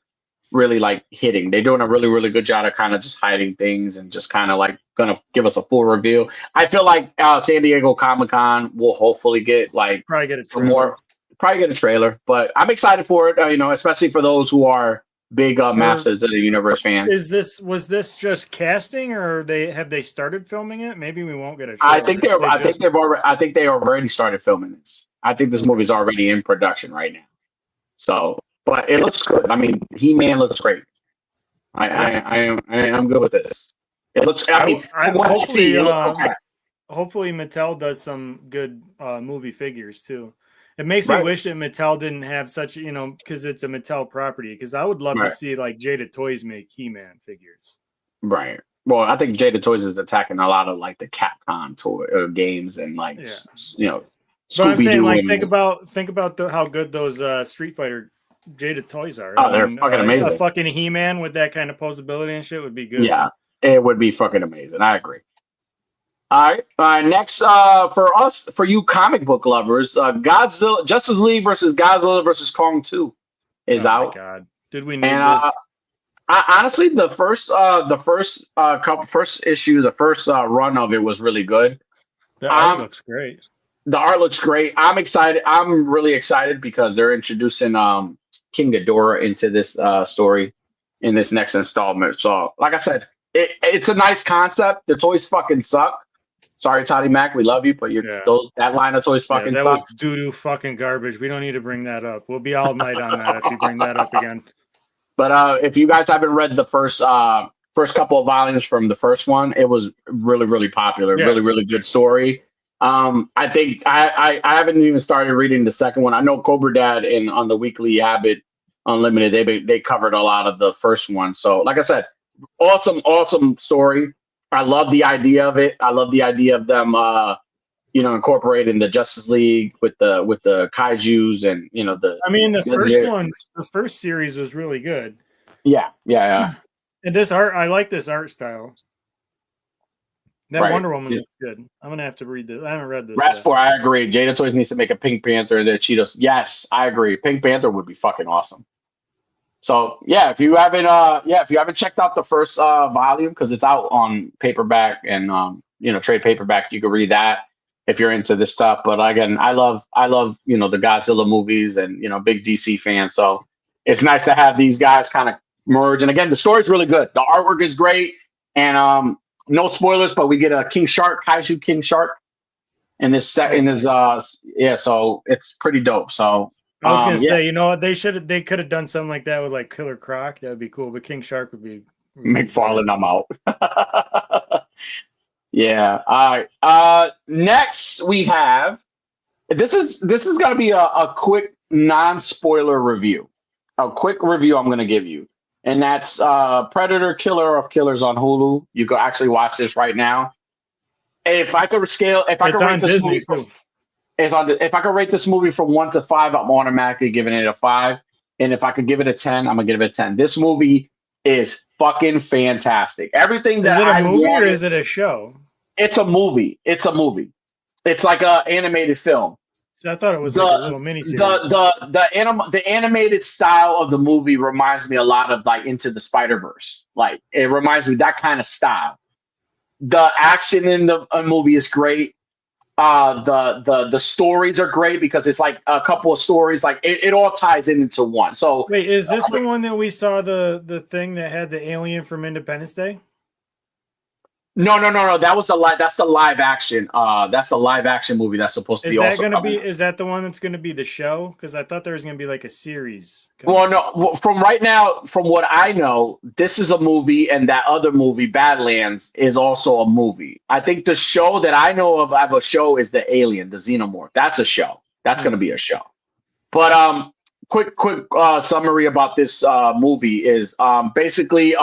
[SPEAKER 1] really like hitting. They're doing a really, really good job of kind of just hiding things and just kind of like gonna give us a full reveal. I feel like San Diego Comic-Con will hopefully get like
[SPEAKER 2] probably get a
[SPEAKER 1] trailer, but I'm excited for it. Especially for those who are big Masters of the Universe fans.
[SPEAKER 2] Was this just casting, or have they started filming it? Maybe we won't get a trailer.
[SPEAKER 1] I think they already started filming this. I think this movie's already in production right now. So, but it looks good. I mean, He-Man looks great. I'm good with this. It looks.
[SPEAKER 2] Hopefully Mattel does some good movie figures too. It makes me wish that Mattel didn't have such, because it's a Mattel property. Because I would love to see like Jada Toys make He-Man figures.
[SPEAKER 1] Right. Well, I think Jada Toys is attacking a lot of like the Capcom games and like you know.
[SPEAKER 2] But I'm saying, like,
[SPEAKER 1] and,
[SPEAKER 2] think about how good those Street Fighter Jada Toys are.
[SPEAKER 1] Oh, they're fucking amazing.
[SPEAKER 2] A fucking He-Man with that kind of posability and shit would be good.
[SPEAKER 1] Yeah, it would be fucking amazing. I agree. All right. Next, for you comic book lovers, Godzilla, Justice League versus Godzilla versus Kong 2 is out. Oh my
[SPEAKER 2] god, did we need this?
[SPEAKER 1] Honestly, the first issue, the first run of it was really good.
[SPEAKER 2] The art looks great.
[SPEAKER 1] The art looks great. I'm excited. I'm really excited because they're introducing King Ghidorah into this story in this next installment. So, like I said, it's a nice concept. The toys fucking suck. Sorry, Toddy Mac, we love you, but that line of toys fucking
[SPEAKER 2] that
[SPEAKER 1] sucks.
[SPEAKER 2] Was doo-doo fucking garbage. We don't need to bring that up. We'll be all night on that if you bring that up again.
[SPEAKER 1] But if you guys haven't read the first couple of volumes from the first one, it was really, really popular. Yeah. Really, really good story. I think I haven't even started reading the second one. I know Cobra Dad on the Weekly Habit Unlimited, they covered a lot of the first one. So, like I said, awesome story. I love the idea of it. I love the idea of them, incorporating the Justice League with the kaijus and
[SPEAKER 2] the first series was really good.
[SPEAKER 1] Yeah.
[SPEAKER 2] And this art, I like this art style. That Wonder Woman is good. I'm gonna have to read this. I haven't read this.
[SPEAKER 1] Raspor, I agree. Jada Toys needs to make a Pink Panther and the Cheetos. Yes, I agree. Pink Panther would be fucking awesome. So yeah, if you haven't checked out the first volume, because it's out on paperback and trade paperback, you can read that if you're into this stuff. But again, I love the Godzilla movies and big DC fan. So it's nice to have these guys kind of merge. And again, the story's really good. The artwork is great. And no spoilers, but we get a Kaiju King Shark in this so it's pretty dope. So
[SPEAKER 2] I was gonna say, they could have done something like that with like Killer Croc. That would be cool, but King Shark would be
[SPEAKER 1] McFarlane. I'm out. Yeah. All right. Next we have this is gonna be a quick non-spoiler review. A quick review I'm gonna give you. And that's Predator Killer of Killers on Hulu. You can actually watch this right now. If I could rate this movie from 1 to 5, I'm automatically giving it a 5. And if I could give it a 10, I'm gonna give it a 10. This movie is fucking fantastic. Everything that
[SPEAKER 2] is it a movie or is it a show?
[SPEAKER 1] It's a movie. It's like an animated film.
[SPEAKER 2] So I thought it was like a little mini series.
[SPEAKER 1] The animated style of the movie reminds me a lot of like Into the Spider-Verse. Like it reminds me that kind of style. The action in the movie is great. The stories are great because it's like a couple of stories. Like it all ties into one. So
[SPEAKER 2] wait, is this the one that we saw the thing that had the alien from Independence Day?
[SPEAKER 1] No. That's the live action. That's a live action movie that's supposed to be.
[SPEAKER 2] Is that the one that's going to be the show? Because I thought there was going to be like a series.
[SPEAKER 1] Well, no. From right now, from what I know, this is a movie, and that other movie, Badlands, is also a movie. I think the show that I know of a show is the Alien, the Xenomorph. That's a show. That's going to be a show. But quick summary about this movie is basically.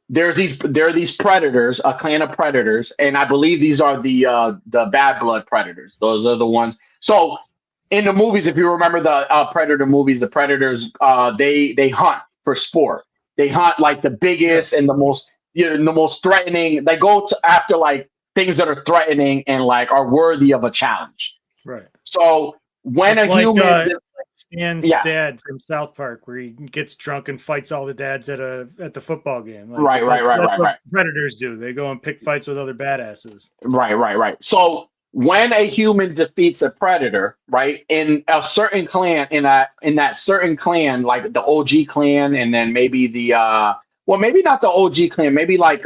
[SPEAKER 1] There are these predators, a clan of predators, and I believe these are the bad blood predators. Those are the ones. So in the movies, if you remember the predator movies, the predators they hunt for sport. They hunt like the biggest and the most threatening. They go after like things that are threatening and like are worthy of a challenge.
[SPEAKER 2] Right.
[SPEAKER 1] So when
[SPEAKER 2] it's
[SPEAKER 1] a human
[SPEAKER 2] Stan's dad from South Park, where he gets drunk and fights all the dads at the football game. Like,
[SPEAKER 1] right.
[SPEAKER 2] Predators do. They go and pick fights with other badasses.
[SPEAKER 1] Right. So when a human defeats a predator, right, in a certain clan, in that certain clan, like the OG clan, and then maybe maybe not the OG clan, maybe like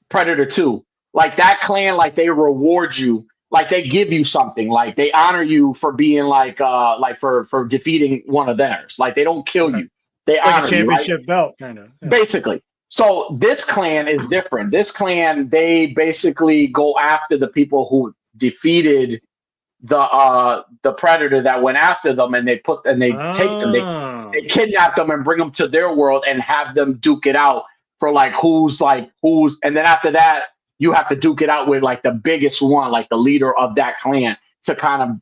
[SPEAKER 1] Predator 2, like that clan, like they reward you. Like they give you something, like they honor you for being like for defeating one of theirs. Like they don't kill you, they honor
[SPEAKER 2] a championship
[SPEAKER 1] you, right?
[SPEAKER 2] belt, kind of. Yeah.
[SPEAKER 1] Basically. So this clan is different. This clan, they basically go after the people who defeated the predator that went after them, and they take them, they kidnap them and bring them to their world and have them duke it out for like who's, and then after that you have to duke it out with like the biggest one, like the leader of that clan, to kind of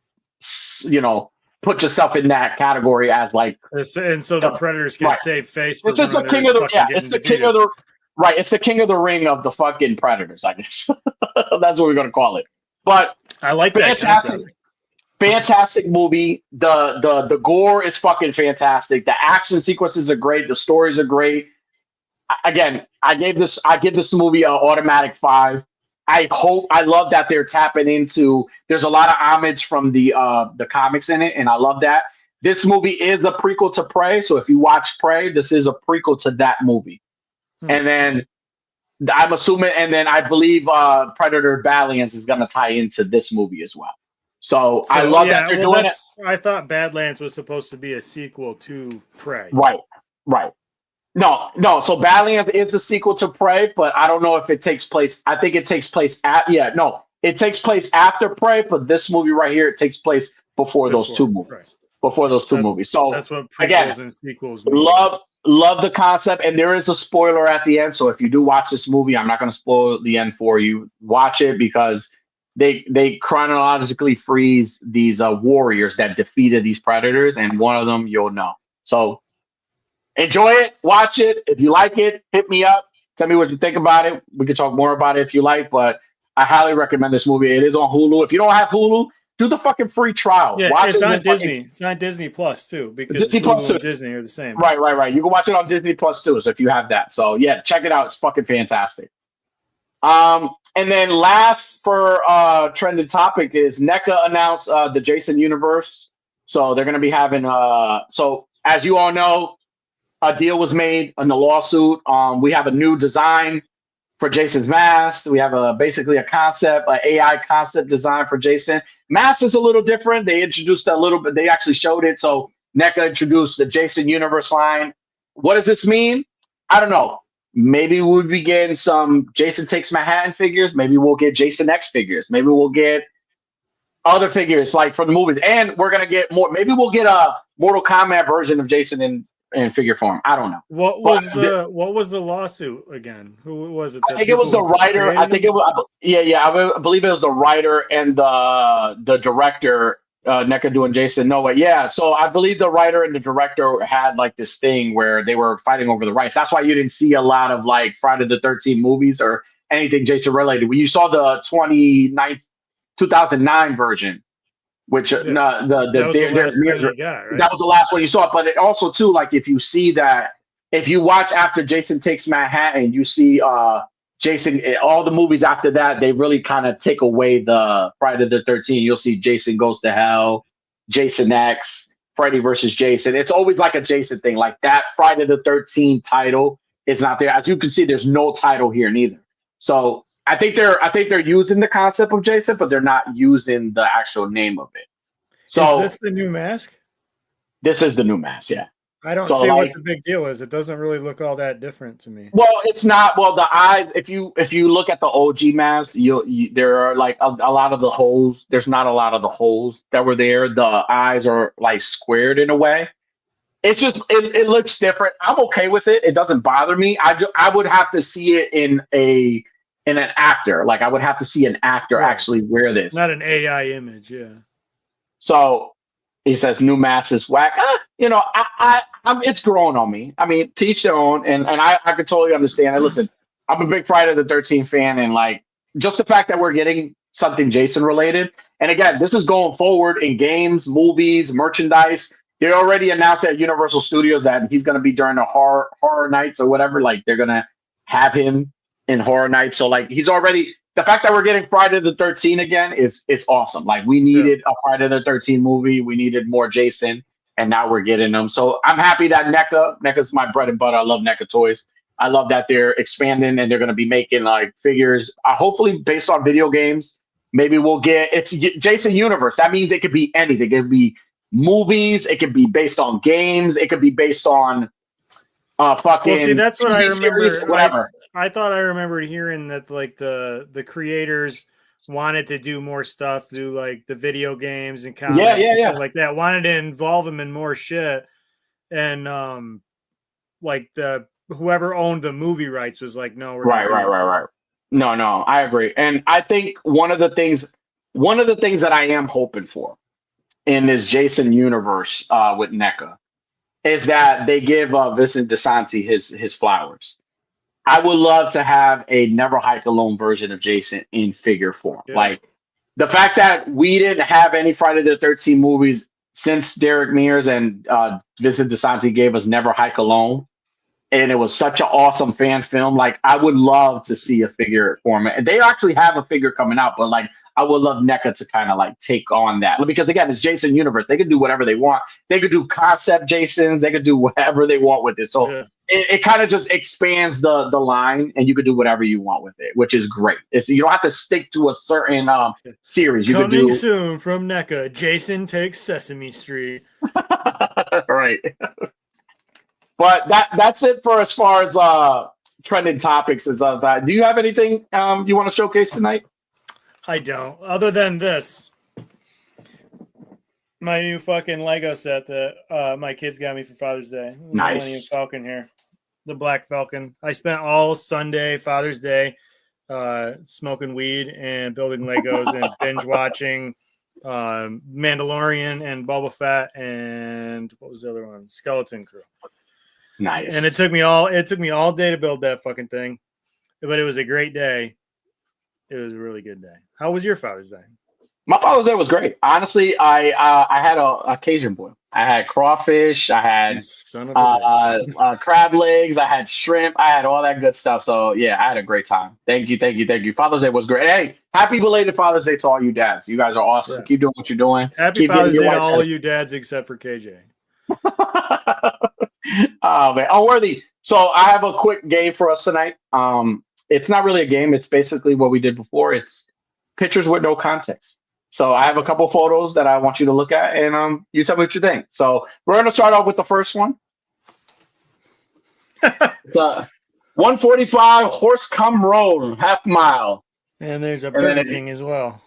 [SPEAKER 1] put yourself in that category as like.
[SPEAKER 2] And so the Predators can save face.
[SPEAKER 1] This is the king of the it's the king of the right. It's the king of the ring of the fucking Predators, I guess. That's what we're gonna call it. But
[SPEAKER 2] I like that concept.
[SPEAKER 1] Fantastic movie. The gore is fucking fantastic. The action sequences are great. The stories are great. Again, I give this movie an automatic 5. I love that they're tapping into. There's a lot of homage from the comics in it, and I love that. This movie is a prequel to Prey, so if you watch Prey, this is a prequel to that movie. And then I'm assuming, and then I believe Predator Badlands is going to tie into this movie as well. So I love that they're doing it.
[SPEAKER 2] I thought Badlands was supposed to be a sequel to Prey.
[SPEAKER 1] Right. No. So Badlands is a sequel to Prey, but I don't know if it takes place. I think it takes place it takes place after Prey, but this movie right here, it takes place before those two movies. Right. Before those two movies. So
[SPEAKER 2] that's what prequels and sequels mean.
[SPEAKER 1] Love the concept, and there is a spoiler at the end. So if you do watch this movie, I'm not going to spoil the end for you. Watch it because they chronologically freeze these warriors that defeated these predators, and one of them you'll know. So enjoy it, watch it. If you like it, hit me up. Tell me what you think about it. We can talk more about it if you like, but I highly recommend this movie. It is on Hulu. If you don't have Hulu, do the fucking free trial.
[SPEAKER 2] Yeah, watch it's on Disney. It's on Disney Plus too, because Disney Plus and Disney are the same.
[SPEAKER 1] Right. You can watch it on Disney Plus too. So if you have that, so yeah, check it out. It's fucking fantastic. And then last for trending topic is NECA announced the Jason universe. So they're going to be having so as you all know, a deal was made in the lawsuit. We have a new design for Jason's mask. We have basically a concept, an AI concept design for Jason. Mask is a little different. They introduced a little bit. They actually showed it. So NECA introduced the Jason Universe line. What does this mean? I don't know. Maybe we'll be getting some Jason Takes Manhattan figures. Maybe we'll get Jason X figures. Maybe we'll get other figures like from the movies. And we're going to get more. Maybe we'll get a Mortal Kombat version of Jason in figure form. I don't know.
[SPEAKER 2] What was the lawsuit again? Who was it?
[SPEAKER 1] I think it was the writer. I think it was. I believe it was the writer and the director. NECA doing Jason No Way. Yeah. So I believe the writer and the director had like this thing where they were fighting over the rights. That's why you didn't see a lot of like Friday the 13th movies or anything Jason related. When you saw the 2009 version, which that was the last one you saw. But it also too, like if you see that, if you watch after Jason Takes Manhattan, you see Jason, all the movies after that, they really kind of take away the Friday the 13th. You'll see Jason Goes to Hell, Jason X, Freddy versus Jason. It's always like a Jason thing. Like that Friday the 13th title is not there. As you can see, there's no title here neither. So I think they're using the concept of Jason, but they're not using the actual name of it. So
[SPEAKER 2] is this the new mask?
[SPEAKER 1] This is the new mask, yeah.
[SPEAKER 2] I don't see what the big deal is. It doesn't really look all that different to me.
[SPEAKER 1] Well, it's not. Well, the eyes. If you look at the OG mask, there are like a lot of the holes. There's not a lot of the holes that were there. The eyes are like squared in a way. It's just it looks different. I'm okay with it. It doesn't bother me. I would have to see it in an actor. Like I would have to see an actor actually wear this.
[SPEAKER 2] Not an AI image, yeah.
[SPEAKER 1] So he says new mask is whack. It's growing on me. I mean, teach their own, and I could totally understand it. Listen, I'm a big Friday the 13th fan, and like just the fact that we're getting something Jason related. And again, this is going forward in games, movies, merchandise. They already announced at Universal Studios that he's going to be during the horror nights or whatever. Like they're going to have him in horror nights. So like he's already. The fact that we're getting Friday the 13th again it's awesome. Like we needed a Friday the 13th movie. We needed more Jason, and now we're getting them. So I'm happy that NECA's my bread and butter. I love NECA toys. I love that they're expanding and they're going to be making like figures, hopefully based on video games. Maybe we'll get it's Jason Universe. That means it could be anything. It could be movies. It could be based on games. It could be based on fucking.
[SPEAKER 2] Well, see, that's what
[SPEAKER 1] TV
[SPEAKER 2] I remember.
[SPEAKER 1] Series, whatever.
[SPEAKER 2] I thought I remembered hearing that like the creators wanted to do more stuff, do like the video games and comics and stuff like that. Wanted to involve them in more shit, and like the whoever owned the movie rights was like, no, we're
[SPEAKER 1] Right. No, I agree. And I think one of the things that I am hoping for in this Jason universe with NECA is that they give Vincent DeSanti his flowers. I would love to have a Never Hike Alone version of Jason in figure form.
[SPEAKER 2] Yeah.
[SPEAKER 1] Like the fact that we didn't have any Friday the 13th movies since Derek Mears and Vincent DeSanti gave us Never Hike Alone, and it was such an awesome fan film. Like I would love to see a figure format. And they actually have a figure coming out, but like I would love NECA to kind of like take on that because again, it's Jason Universe. They could do whatever they want. They could do concept Jasons. They could do whatever they want with it. So it kind of just expands the line, and you could do whatever you want with it, which is great. You don't have to stick to a certain series. You
[SPEAKER 2] Coming
[SPEAKER 1] could do
[SPEAKER 2] soon from NECA. Jason Takes Sesame Street.
[SPEAKER 1] right. But that's it for as far as trending topics is of that. Do you have anything you want to showcase tonight?
[SPEAKER 2] I don't. Other than this, my new fucking Lego set that my kids got me for Father's Day.
[SPEAKER 1] Nice.
[SPEAKER 2] Millennium Falcon here, the Black Falcon. I spent all Sunday, Father's Day, smoking weed and building Legos and binge watching Mandalorian and Boba Fett and what was the other one? Skeleton Crew.
[SPEAKER 1] Nice.
[SPEAKER 2] And it took me all day to build that fucking thing, but it was a great day. It was a really good day. How was your Father's Day?
[SPEAKER 1] My Father's Day was great. Honestly, I had a Cajun boil. I had crawfish. I had crab legs. I had shrimp. I had all that good stuff. So yeah, I had a great time. Thank you. Father's Day was great. Hey, happy belated Father's Day to all you dads. You guys are awesome. Yeah. Keep doing what you're doing.
[SPEAKER 2] Happy Father's Day to all of you dads except for KJ.
[SPEAKER 1] Oh man, Worthy. So I have a quick game for us tonight. It's not really a game. It's basically what we did before. It's pictures with no context. So I have a couple photos that I want you to look at, and you tell me what you think. So we're going to start off with the first one. The 145 Horsecombe Road, half mile.
[SPEAKER 2] And there's a Burger King as well.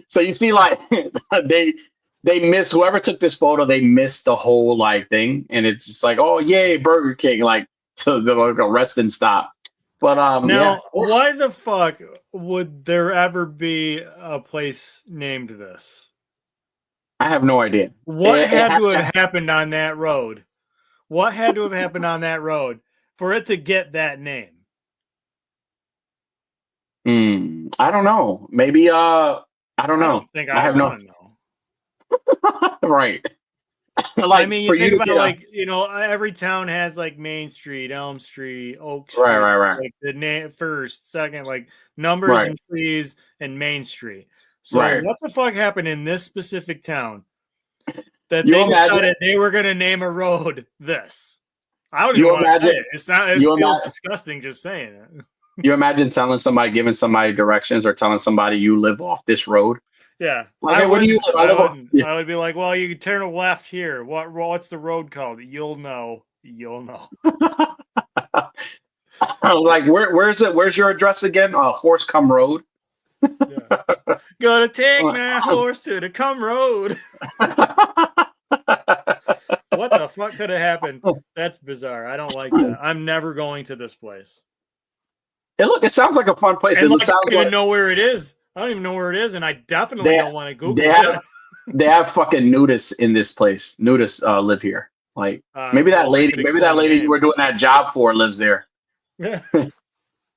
[SPEAKER 1] So you see, like they missed whoever took this photo. They missed the whole like thing, and it's just like, oh yay, Burger King, like to the like a rest and stop. But
[SPEAKER 2] now, why the fuck would there ever be a place named this?
[SPEAKER 1] I have no idea.
[SPEAKER 2] What had to have happened on that road? What had to have happened on that road for it to get that name?
[SPEAKER 1] I don't know. Maybe I don't know.
[SPEAKER 2] I have no know.
[SPEAKER 1] Right.
[SPEAKER 2] Like, I mean, you think about like, you know, every town has like Main Street, Elm Street, Oak Street,
[SPEAKER 1] right.
[SPEAKER 2] Like the name first, second, like numbers and trees and Main Street. So what the fuck happened in this specific town that they decided they were going to name a road this? I don't even want to say it. It feels disgusting just saying it.
[SPEAKER 1] You imagine telling somebody, giving somebody directions, or telling somebody you live off this road?
[SPEAKER 2] Yeah.
[SPEAKER 1] Okay, where do you live?
[SPEAKER 2] I would be like, well, you can turn left here. What's the road called? You'll know.
[SPEAKER 1] Like, where's it? Where's your address again? Horsecombe Road.
[SPEAKER 2] Yeah. Gonna take my horse to the Cum Road. What the fuck could have happened? That's bizarre. I don't like that. I'm never going to this place.
[SPEAKER 1] It sounds like a fun place.
[SPEAKER 2] And I don't even know where it is. I don't even know where it is, and I definitely don't want to Google it.
[SPEAKER 1] They have fucking nudists in this place. Nudists live here. Like maybe that lady you were doing that job for lives there.
[SPEAKER 2] Yeah.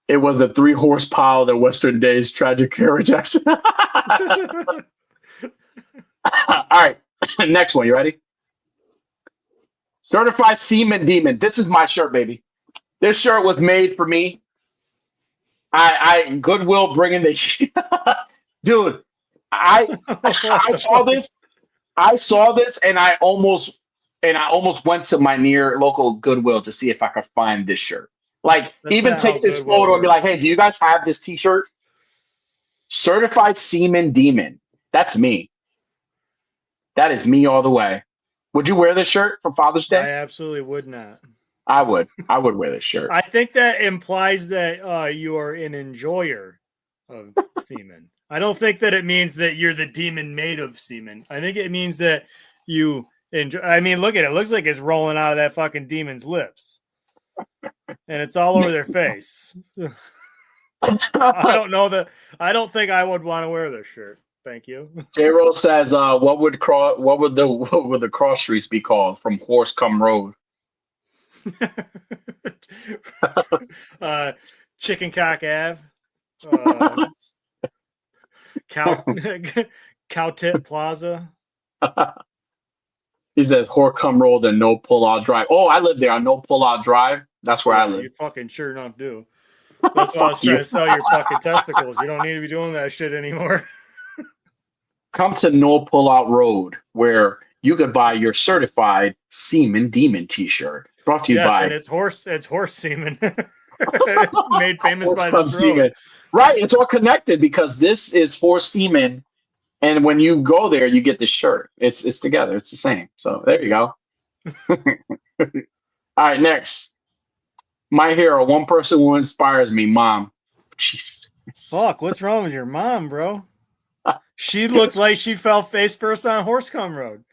[SPEAKER 1] It was the 3-horse pile that Western Days tragic carriage accident. All right, next one. You ready? Certified Semen Demon. This is my shirt, baby. This shirt was made for me. I Goodwill bringing the dude. I saw this. I saw this, and I almost went to my near local Goodwill to see if I could find this shirt. Like, even take this photo and be like, "Hey, do you guys have this T-shirt?" Certified Semen Demon. That's me. That is me all the way. Would you wear this shirt for Father's Day?
[SPEAKER 2] I absolutely would not.
[SPEAKER 1] I would wear this shirt.
[SPEAKER 2] I think that implies that you are an enjoyer of semen. I don't think that it means that you're the demon made of semen. I think it means that you enjoy. I mean, look at it. It looks like it's rolling out of that fucking demon's lips. and it's all over their face. I don't know that. I don't think I would want to wear this shirt. Thank you.
[SPEAKER 1] J-Ro says, what would the cross streets be called from Horse Come Road?
[SPEAKER 2] Chicken Cock Ave. Cow Tit Plaza.
[SPEAKER 1] He says Horse Come Road and No Pull Out Drive. Oh, I live there on No Pull Out Drive. That's where I live.
[SPEAKER 2] You fucking sure enough do. That's why I was trying to sell your fucking testicles. You don't need to be doing that shit anymore.
[SPEAKER 1] Come to No Pull Out Road, where you could buy your certified Semen Demon T-shirt. Brought to you by.
[SPEAKER 2] And it's horse semen. It's made famous by this
[SPEAKER 1] semen. Right, it's all connected because this is horse semen, and when you go there, you get the shirt. It's together. It's the same. So there you go. All right, next. My hero, one person who inspires me, Mom. Jesus.
[SPEAKER 2] Fuck, what's wrong with your mom, bro? She looked like she fell face first on Horsecombe Road.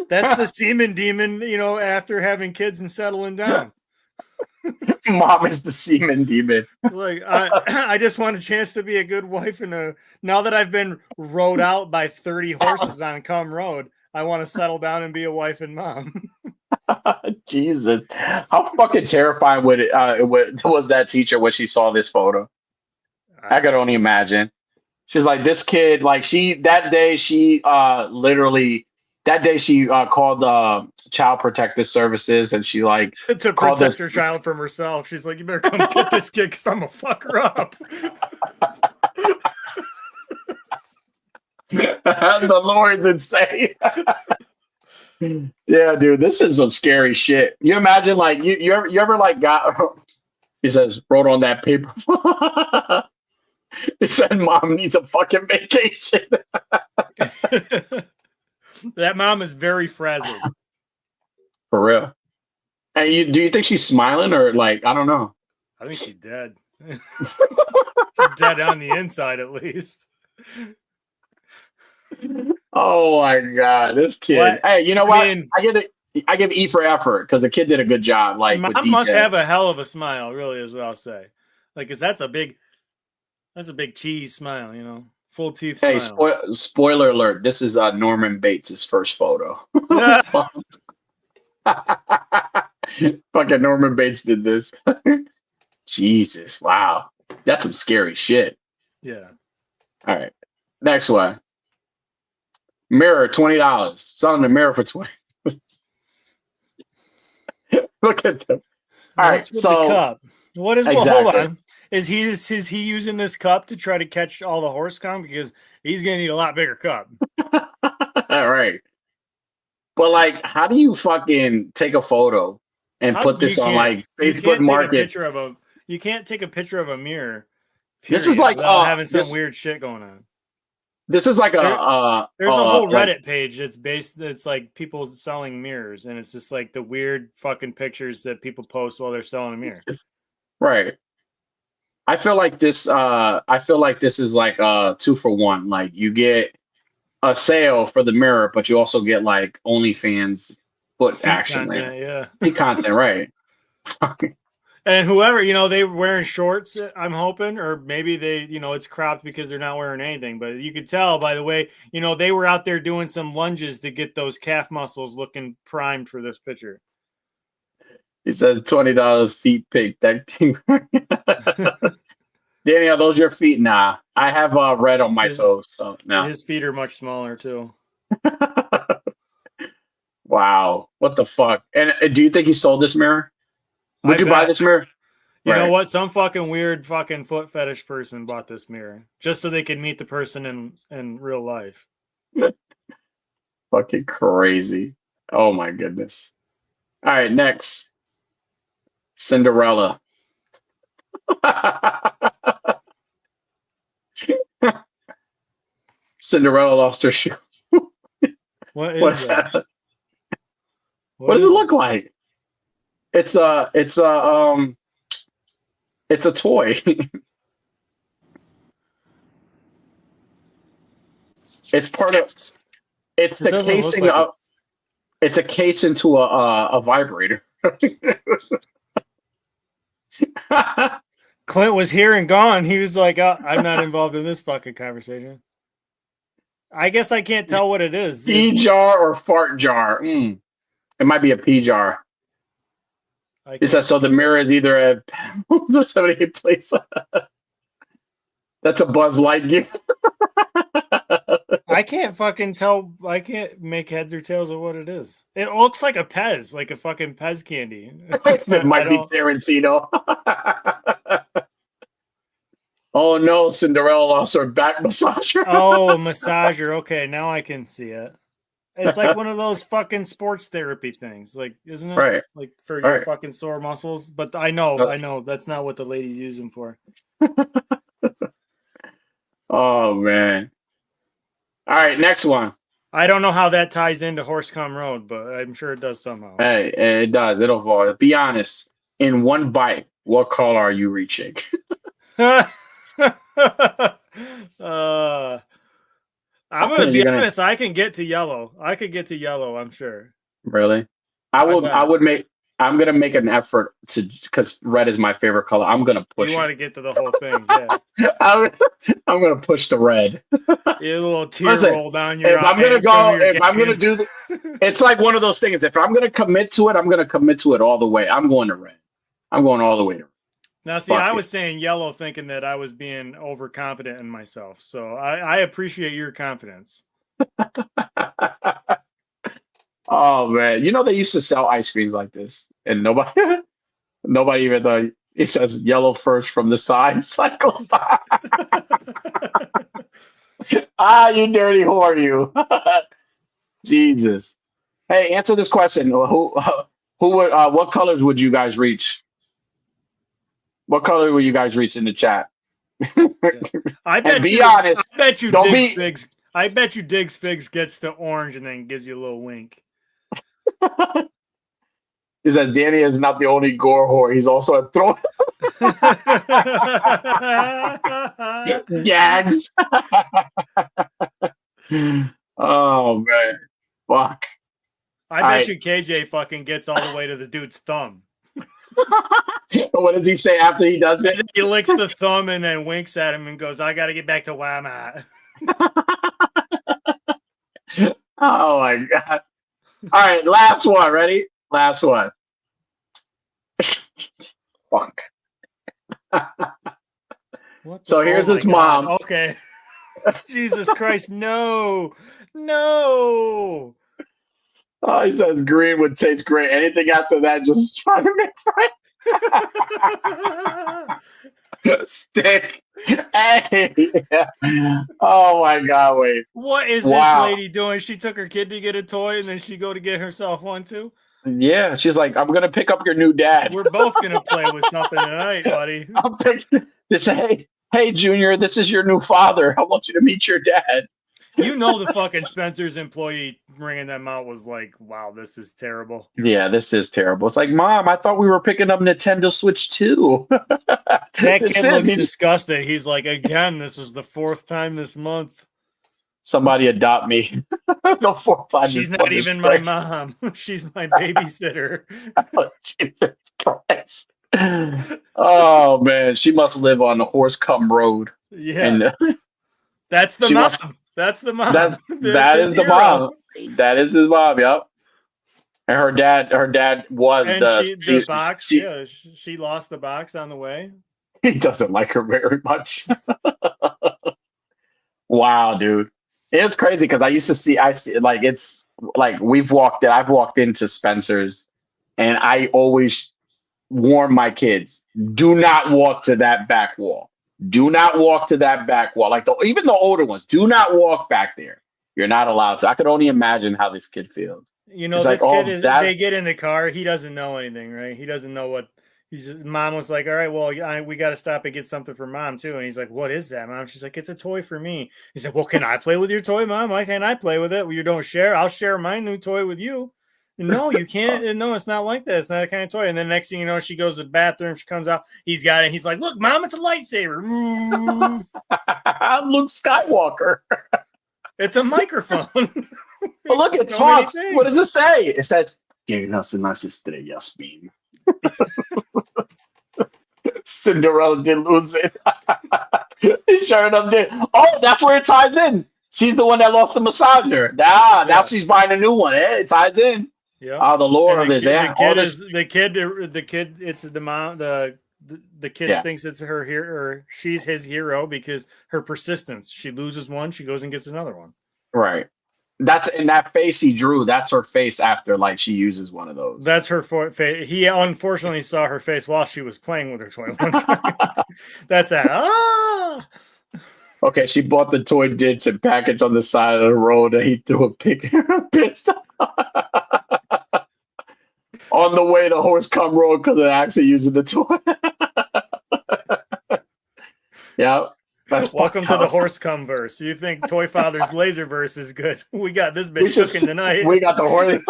[SPEAKER 2] That's the semen demon, after having kids and settling down.
[SPEAKER 1] Mom is the semen demon.
[SPEAKER 2] Like, I just want a chance to be a good wife now that I've been rode out by 30 horses on Cum Road, I want to settle down and be a wife and mom.
[SPEAKER 1] Jesus. How fucking terrifying was that teacher when she saw this photo? I could only imagine. She's like, this kid, like that day she called the Child Protective Services, and she like
[SPEAKER 2] to protect her child from herself. She's like, you better come get this kid because I'm gonna fuck her up.
[SPEAKER 1] The Lord's insane. Yeah, dude, this is some scary shit. You imagine like you ever like got he says wrote on that paper. He said mom needs a fucking vacation.
[SPEAKER 2] That mom is very frazzled.
[SPEAKER 1] For real. And do you think she's smiling or like, I don't know.
[SPEAKER 2] I think she's dead. She's dead on the inside at least.
[SPEAKER 1] Oh my God, this kid. What? Hey, you know what? I give E for effort because the kid did a good job. Like,
[SPEAKER 2] mom must have a hell of a smile, really, is what I'll say. Like, cause that's a big cheese smile, full teeth.
[SPEAKER 1] Hey,
[SPEAKER 2] smile.
[SPEAKER 1] Spoiler alert! This is Norman Bates' first photo. Fucking Norman Bates did this. Jesus, wow, that's some scary shit.
[SPEAKER 2] Yeah.
[SPEAKER 1] All right, next one. Mirror, $20. Selling the mirror for $20. Look at them. All right, so
[SPEAKER 2] the cup. What is?
[SPEAKER 1] Exactly.
[SPEAKER 2] Well, hold on. Is he using this cup to try to catch all the horse cum? Because he's gonna need a lot bigger cup.
[SPEAKER 1] All right. But like, how do you fucking take a photo and put this on like Facebook Market?
[SPEAKER 2] You can't take a picture of a mirror.
[SPEAKER 1] This is like
[SPEAKER 2] having some weird shit going on.
[SPEAKER 1] This is like
[SPEAKER 2] there's a whole Reddit page it's like people selling mirrors, and it's just like the weird fucking pictures that people post while they're selling a mirror.
[SPEAKER 1] Right. I feel like this is like 2 for 1. Like you get a sale for the mirror, but you also get like OnlyFans foot action.
[SPEAKER 2] Content, yeah.
[SPEAKER 1] Feet content, right.
[SPEAKER 2] And whoever, they were wearing shorts, I'm hoping, or maybe they, it's cropped because they're not wearing anything. But you could tell by the way, they were out there doing some lunges to get those calf muscles looking primed for this picture.
[SPEAKER 1] He says $20 feet pic. That thing. Danny, are those your feet? Nah, I have red on my toes. So no.
[SPEAKER 2] His feet are much smaller too.
[SPEAKER 1] Wow, what the fuck? And do you think he sold this mirror? Would you buy this mirror?
[SPEAKER 2] You know what? Some fucking weird fucking foot fetish person bought this mirror just so they could meet the person in real life.
[SPEAKER 1] Fucking crazy. Oh my goodness. All right, next. Cinderella. Cinderella lost her shoe.
[SPEAKER 2] What's that?
[SPEAKER 1] What does it look like? It's a toy. It's part of. It's the casing of. It's a case into a vibrator.
[SPEAKER 2] Clint was here and gone. He was like, oh, I'm not involved in this fucking conversation. I guess I can't tell what it is.
[SPEAKER 1] Pee jar or fart jar? It might be a pee jar. It says, so the mirror is either a 78 place. That's a Buzz Lightyear.
[SPEAKER 2] I can't fucking tell. I can't make heads or tails of what it is. It looks like a Pez, like a fucking Pez candy.
[SPEAKER 1] It might be Tarantino. Oh no, Cinderella lost her back massager.
[SPEAKER 2] Oh, massager. Okay, now I can see it. It's like one of those fucking sports therapy things, like, isn't it?
[SPEAKER 1] Right.
[SPEAKER 2] Like for your fucking sore muscles. But I know that's not what the ladies use them for.
[SPEAKER 1] Oh man. All right, next one.
[SPEAKER 2] I don't know how that ties into Horsecombe Road, but I'm sure it does somehow.
[SPEAKER 1] Hey, it does. It'll fall. Be honest. In one bite, what color are you reaching?
[SPEAKER 2] I'm gonna be honest. I can get to yellow. I could get to yellow. I'm sure.
[SPEAKER 1] Really? I'm gonna make an effort to, because red is my favorite color. I'm gonna push.
[SPEAKER 2] You want to get to the whole thing? Yeah.
[SPEAKER 1] I'm gonna push the red.
[SPEAKER 2] A little tear roll down your.
[SPEAKER 1] If I'm gonna go, if I'm gonna do, it's like one of those things. If I'm gonna commit to it, I'm gonna commit to it all the way. I'm going to red. I'm going all the way to red.
[SPEAKER 2] Now, see, I was saying yellow, thinking that I was being overconfident in myself. So I appreciate your confidence.
[SPEAKER 1] Oh man, you know they used to sell ice creams like this, and nobody even thought. It says yellow first from the side. Cycles. You dirty whore, you. Jesus. Hey, answer this question. Who would? What colors would you guys reach? What color will you guys reach in the chat?
[SPEAKER 2] I bet
[SPEAKER 1] be honest.
[SPEAKER 2] I bet you Diggs Figs. I bet you Diggs Figs gets to orange and then gives you a little wink.
[SPEAKER 1] Is that Danny is not the only gore whore? He's also a throw. Gags. Oh man, fuck.
[SPEAKER 2] I bet you KJ fucking gets all the way to the dude's thumb.
[SPEAKER 1] What does he say after he does it?
[SPEAKER 2] He licks the thumb and then winks at him and goes, I got to get back to where I'm at.
[SPEAKER 1] Oh, my God. All right, last one. Ready? Last one. Fuck. So here's his mom.
[SPEAKER 2] Okay. Jesus Christ, no. No.
[SPEAKER 1] Oh, he says green would taste great. Anything after that, just trying to make friends. Stick. Hey. Oh my God, wait.
[SPEAKER 2] What is this lady doing? She took her kid to get a toy and then she go to get herself one too?
[SPEAKER 1] Yeah, she's like, I'm gonna pick up your new dad.
[SPEAKER 2] We're both gonna play with something tonight, buddy.
[SPEAKER 1] I'll pick this. Hey, Junior, this is your new father. I want you to meet your dad.
[SPEAKER 2] You know the fucking Spencer's employee ringing them out was like, wow, this is terrible.
[SPEAKER 1] Yeah, this is terrible. It's like, Mom, I thought we were picking up Nintendo Switch 2.
[SPEAKER 2] That kid looks disgusted. He's like, again, this is the fourth time this month.
[SPEAKER 1] Somebody adopt me. The fourth time.
[SPEAKER 2] She's not even my mom. She's my babysitter.
[SPEAKER 1] Oh, Jesus Christ. Oh, man. She must live on the Horsecombe Road.
[SPEAKER 2] Yeah.
[SPEAKER 1] And,
[SPEAKER 2] that's the mom. That's the mom.
[SPEAKER 1] That is the mom. That is his mom. Yep. And her dad was
[SPEAKER 2] the box. She lost the box on the way.
[SPEAKER 1] He doesn't like her very much. Wow, dude, it's crazy because I see like it's like I've walked into Spencer's, and I always warn my kids: do not walk to that back wall. Do not walk to that back wall. Like even the older ones, do not walk back there. You're not allowed to. I could only imagine how this kid feels.
[SPEAKER 2] You know, this kid is. They get in the car. He doesn't know anything, right? He doesn't know what. Mom was like, all right, well, we got to stop and get something for Mom too. And he's like, what is that, Mom? She's like, it's a toy for me. He said, well, can I play with your toy, Mom? Why can't I play with it? Well, you don't share. I'll share my new toy with you. No, you can't. No, it's not like that. It's not that kind of toy. And then next thing you know, she goes to the bathroom. She comes out. He's got it. He's like, look, Mom, it's a lightsaber.
[SPEAKER 1] I'm Luke Skywalker.
[SPEAKER 2] It's a microphone.
[SPEAKER 1] But look, it talks. What does it say? It says, Que no las estrellas, Bean. Cinderella did lose it. Sure enough did. Oh, that's where it ties in. She's the one that lost the massager. Now she's buying a new one. It ties in.
[SPEAKER 2] Yeah.
[SPEAKER 1] The lore of this.
[SPEAKER 2] The kid. It's the mom. The kid thinks it's her hero, or she's his hero because her persistence. She loses one, she goes and gets another one.
[SPEAKER 1] Right. That's in that face he drew. That's her face after like she uses one of those.
[SPEAKER 2] That's her face. He unfortunately saw her face while she was playing with her toy one time. That's that. Ah.
[SPEAKER 1] Okay, she bought the toy ditch and package on the side of the road, and he threw a pit on the way to Horsecombe Road because of actually using the toy. Yeah.
[SPEAKER 2] Welcome to the Horsecombe verse. You think Toy Father's Laser verse is good? We got this bitch cooking tonight.
[SPEAKER 1] We got the horse.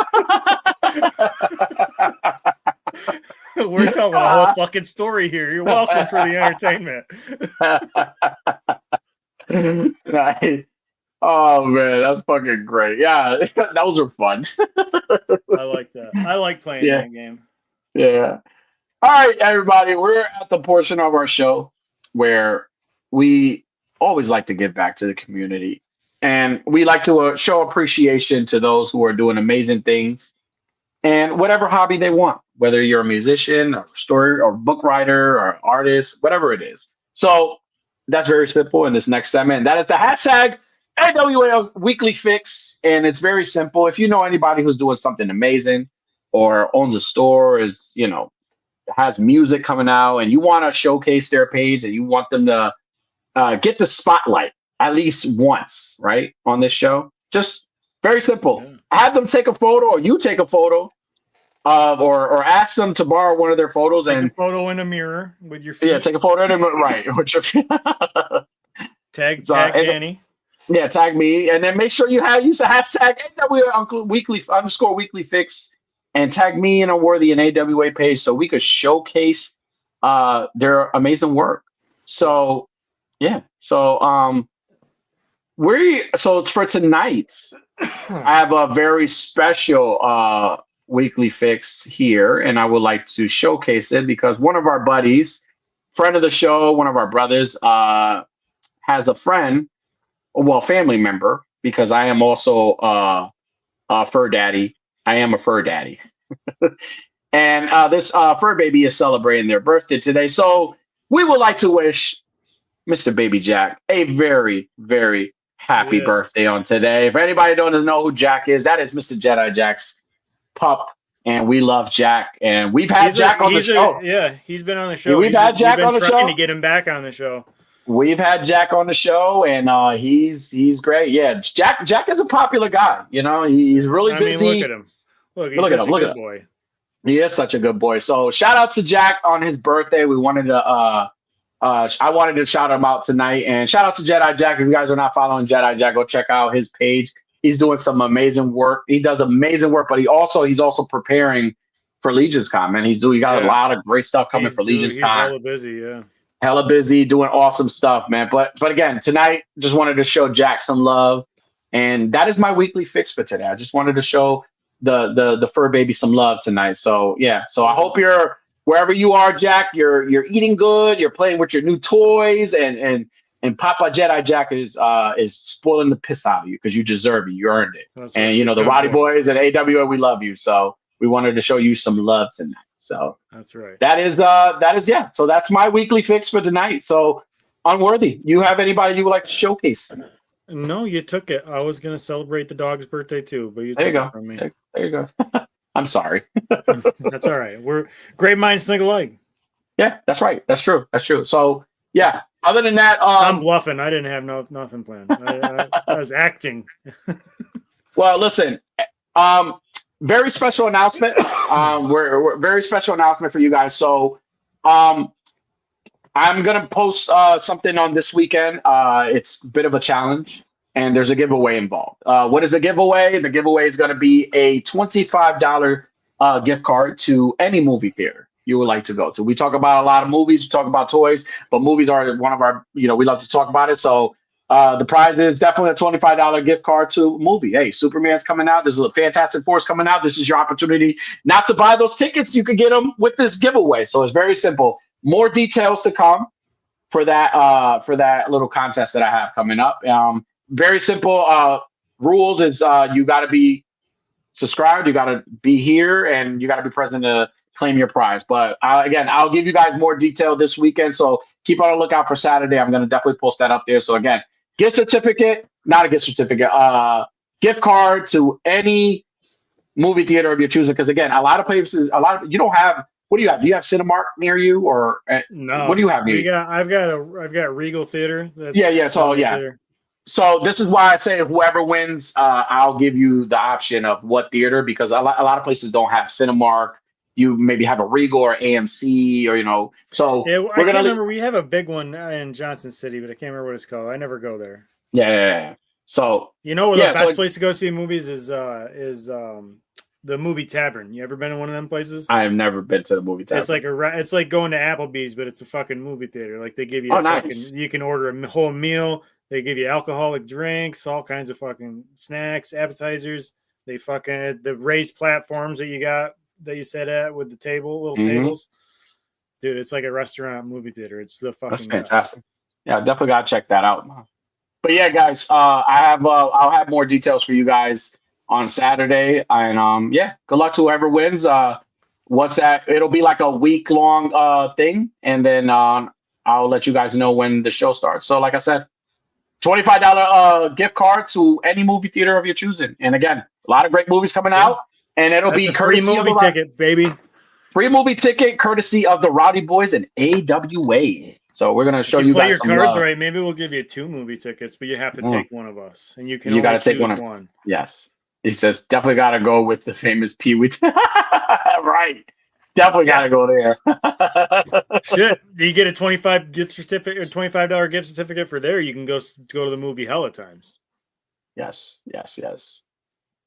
[SPEAKER 2] We're telling a whole fucking story here. You're welcome for the entertainment.
[SPEAKER 1] Nice. Oh man, that's fucking great. Yeah, those are fun.
[SPEAKER 2] I like that. I like playing that game.
[SPEAKER 1] Yeah. All right, everybody. We're at the portion of our show where we always like to give back to the community. And we like to show appreciation to those who are doing amazing things and whatever hobby they want, whether you're a musician or story or book writer or artist, whatever it is. So that's very simple in this next segment. That is the hashtag AWA Weekly Fix. And it's very simple. If you know anybody who's doing something amazing or owns a store, is, has music coming out, and you want to showcase their page and you want them to get the spotlight at least once, right, on this show. Just very simple. Yeah. Have them take a photo, or you take a photo, or ask them to borrow one of their photos. Take a
[SPEAKER 2] photo in a mirror with your feet.
[SPEAKER 1] Yeah, take a photo in a mirror, right? With your feet.
[SPEAKER 2] Tag Danny.
[SPEAKER 1] Yeah, tag me, and then make sure you use the hashtag AWA_Weekly Fix, and tag me and Unworthy and AWA page so we could showcase their amazing work. So. Yeah. So for tonight, I have a very special weekly fix here, and I would like to showcase it because one of our buddies, friend of the show, one of our brothers, has a friend, family member, because I am also a fur daddy. I am a fur daddy. And this fur baby is celebrating their birthday today. So we would like to wish Mr. Baby Jack a very, very happy birthday on today. If anybody don't know who Jack is, that is Mr. Jedi Jack's pup, and we love Jack. And we've had Jack on the show.
[SPEAKER 2] He's been on the show.
[SPEAKER 1] We've had Jack on the show.
[SPEAKER 2] Trying to get him back on the show.
[SPEAKER 1] We've had Jack on the show, and he's great. Yeah, Jack is a popular guy. He's really busy.
[SPEAKER 2] Look at him. Look at him. Look at him. Boy.
[SPEAKER 1] He is such a good boy. So shout out to Jack on his birthday. We wanted to. I wanted to shout him out tonight, and shout out to Jedi Jack. If you guys are not following Jedi Jack, go check out his page. He's doing some amazing work. He does amazing work, but he's also preparing for Legion's Con, man. He got a lot of great stuff coming for Legion's Con.
[SPEAKER 2] Hella busy,
[SPEAKER 1] hella busy, doing awesome stuff, man. But again, tonight, just wanted to show Jack some love, and that is my weekly fix for today. I just wanted to show the fur baby some love tonight. So yeah, so I hope you're. Wherever you are, Jack, you're eating good. You're playing with your new toys, and Papa Jedi Jack is spoiling the piss out of you because you deserve it. You earned it. That's and right. The Roddy Boys at AWA, we love you. So we wanted to show you some love tonight. So
[SPEAKER 2] that's right.
[SPEAKER 1] That is yeah. So that's my weekly fix for tonight. So Unworthy, you have anybody you would like to showcase?
[SPEAKER 2] No, you took it. I was gonna celebrate the dog's birthday too, but you took it from me.
[SPEAKER 1] There you go. I'm sorry.
[SPEAKER 2] That's all right. We're great minds think alike.
[SPEAKER 1] Yeah, that's right. That's true. So yeah. Other than that,
[SPEAKER 2] I'm bluffing. I didn't have nothing planned. I was acting.
[SPEAKER 1] Well, listen. Very special announcement. We're very special announcement for you guys. So, I'm gonna post something on this weekend. It's a bit of a challenge. And there's a giveaway involved. What is the giveaway? The giveaway is going to be a $25 gift card to any movie theater you would like to go to. We talk about a lot of movies. We talk about toys, but movies are one of our, we love to talk about it. So The prize is definitely a $25 gift card to a movie. Hey, Superman's coming out. There's a Fantastic Four's coming out. This is your opportunity not to buy those tickets. You can get them with this giveaway. So it's very simple. More details to come for that little contest that I have coming up. Very simple rules is you got to be subscribed, you got to be here, and you got to be present to claim your prize. But again, I'll give you guys more detail this weekend, so keep on the lookout for Saturday. I'm going to definitely post that up there. So again, gift certificate, not a gift certificate, gift card to any movie theater of your choosing. Because again, a lot of places, you don't have. What do you have? Do you have Cinemark near you, or
[SPEAKER 2] no?
[SPEAKER 1] What do you have near you?
[SPEAKER 2] I've got Regal Theater.
[SPEAKER 1] Yeah. So
[SPEAKER 2] theater.
[SPEAKER 1] So this is why I say whoever wins, I'll give you the option of what theater, because a lot of places don't have Cinemark. You maybe have a Regal or AMC, or So
[SPEAKER 2] yeah, I can't remember. We have a big one in Johnson City, but I can't remember what it's called. I never go there.
[SPEAKER 1] Yeah. So
[SPEAKER 2] the best place to go see movies is the Movie Tavern. You ever been in one of them places?
[SPEAKER 1] I've never been to the Movie Tavern.
[SPEAKER 2] It's like going to Applebee's, but it's a fucking movie theater. Like they give you
[SPEAKER 1] nice.
[SPEAKER 2] You can order a whole meal. They give you alcoholic drinks, all kinds of fucking snacks, appetizers. They fucking the raised platforms that you sat at with the little tables. Dude, it's like a restaurant movie theater. It's the fucking
[SPEAKER 1] That's fantastic. Best. Yeah, definitely gotta check that out. But yeah, guys, I'll have more details for you guys on Saturday, and good luck to whoever wins. What's that? It'll be like a week-long thing, and then I'll let you guys know when the show starts. So like I said, $25 gift card to any movie theater of your choosing. And again, a lot of great movies coming out, and it'll be
[SPEAKER 2] free movie ticket, baby.
[SPEAKER 1] Free movie ticket courtesy of the Rowdy Boys and AWA. So we're gonna show you guys
[SPEAKER 2] play your cards right. Maybe we'll give you 2 movie tickets, but you have to take one of us, and you can
[SPEAKER 1] gotta take one. Yes, he says definitely gotta go with the famous Pee Wee. Right. Definitely gotta go there.
[SPEAKER 2] Shit, do you get a $25 gift certificate or $25 gift certificate for there? You can go to the movie hella times.
[SPEAKER 1] Yes.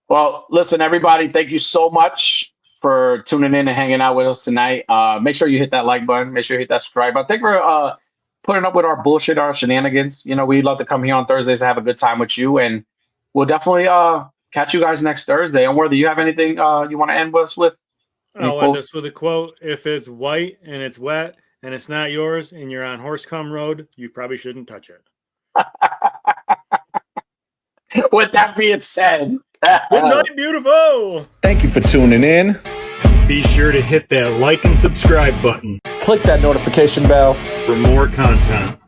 [SPEAKER 1] Well, listen, everybody, thank you so much for tuning in and hanging out with us tonight. Make sure you hit that like button. Make sure you hit that subscribe button. Thank you for putting up with our bullshit, our shenanigans. We'd love to come here on Thursdays and have a good time with you, and we'll definitely catch you guys next Thursday. And whether you have anything you want to end us with.
[SPEAKER 2] I'll end us with a quote. If it's white and it's wet and it's not yours and you're on Horsecombe Road, you probably shouldn't touch it.
[SPEAKER 1] With that being said,
[SPEAKER 2] good night, beautiful.
[SPEAKER 3] Thank you for tuning in.
[SPEAKER 4] Be sure to hit that like and subscribe button.
[SPEAKER 3] Click that notification bell
[SPEAKER 4] for more content.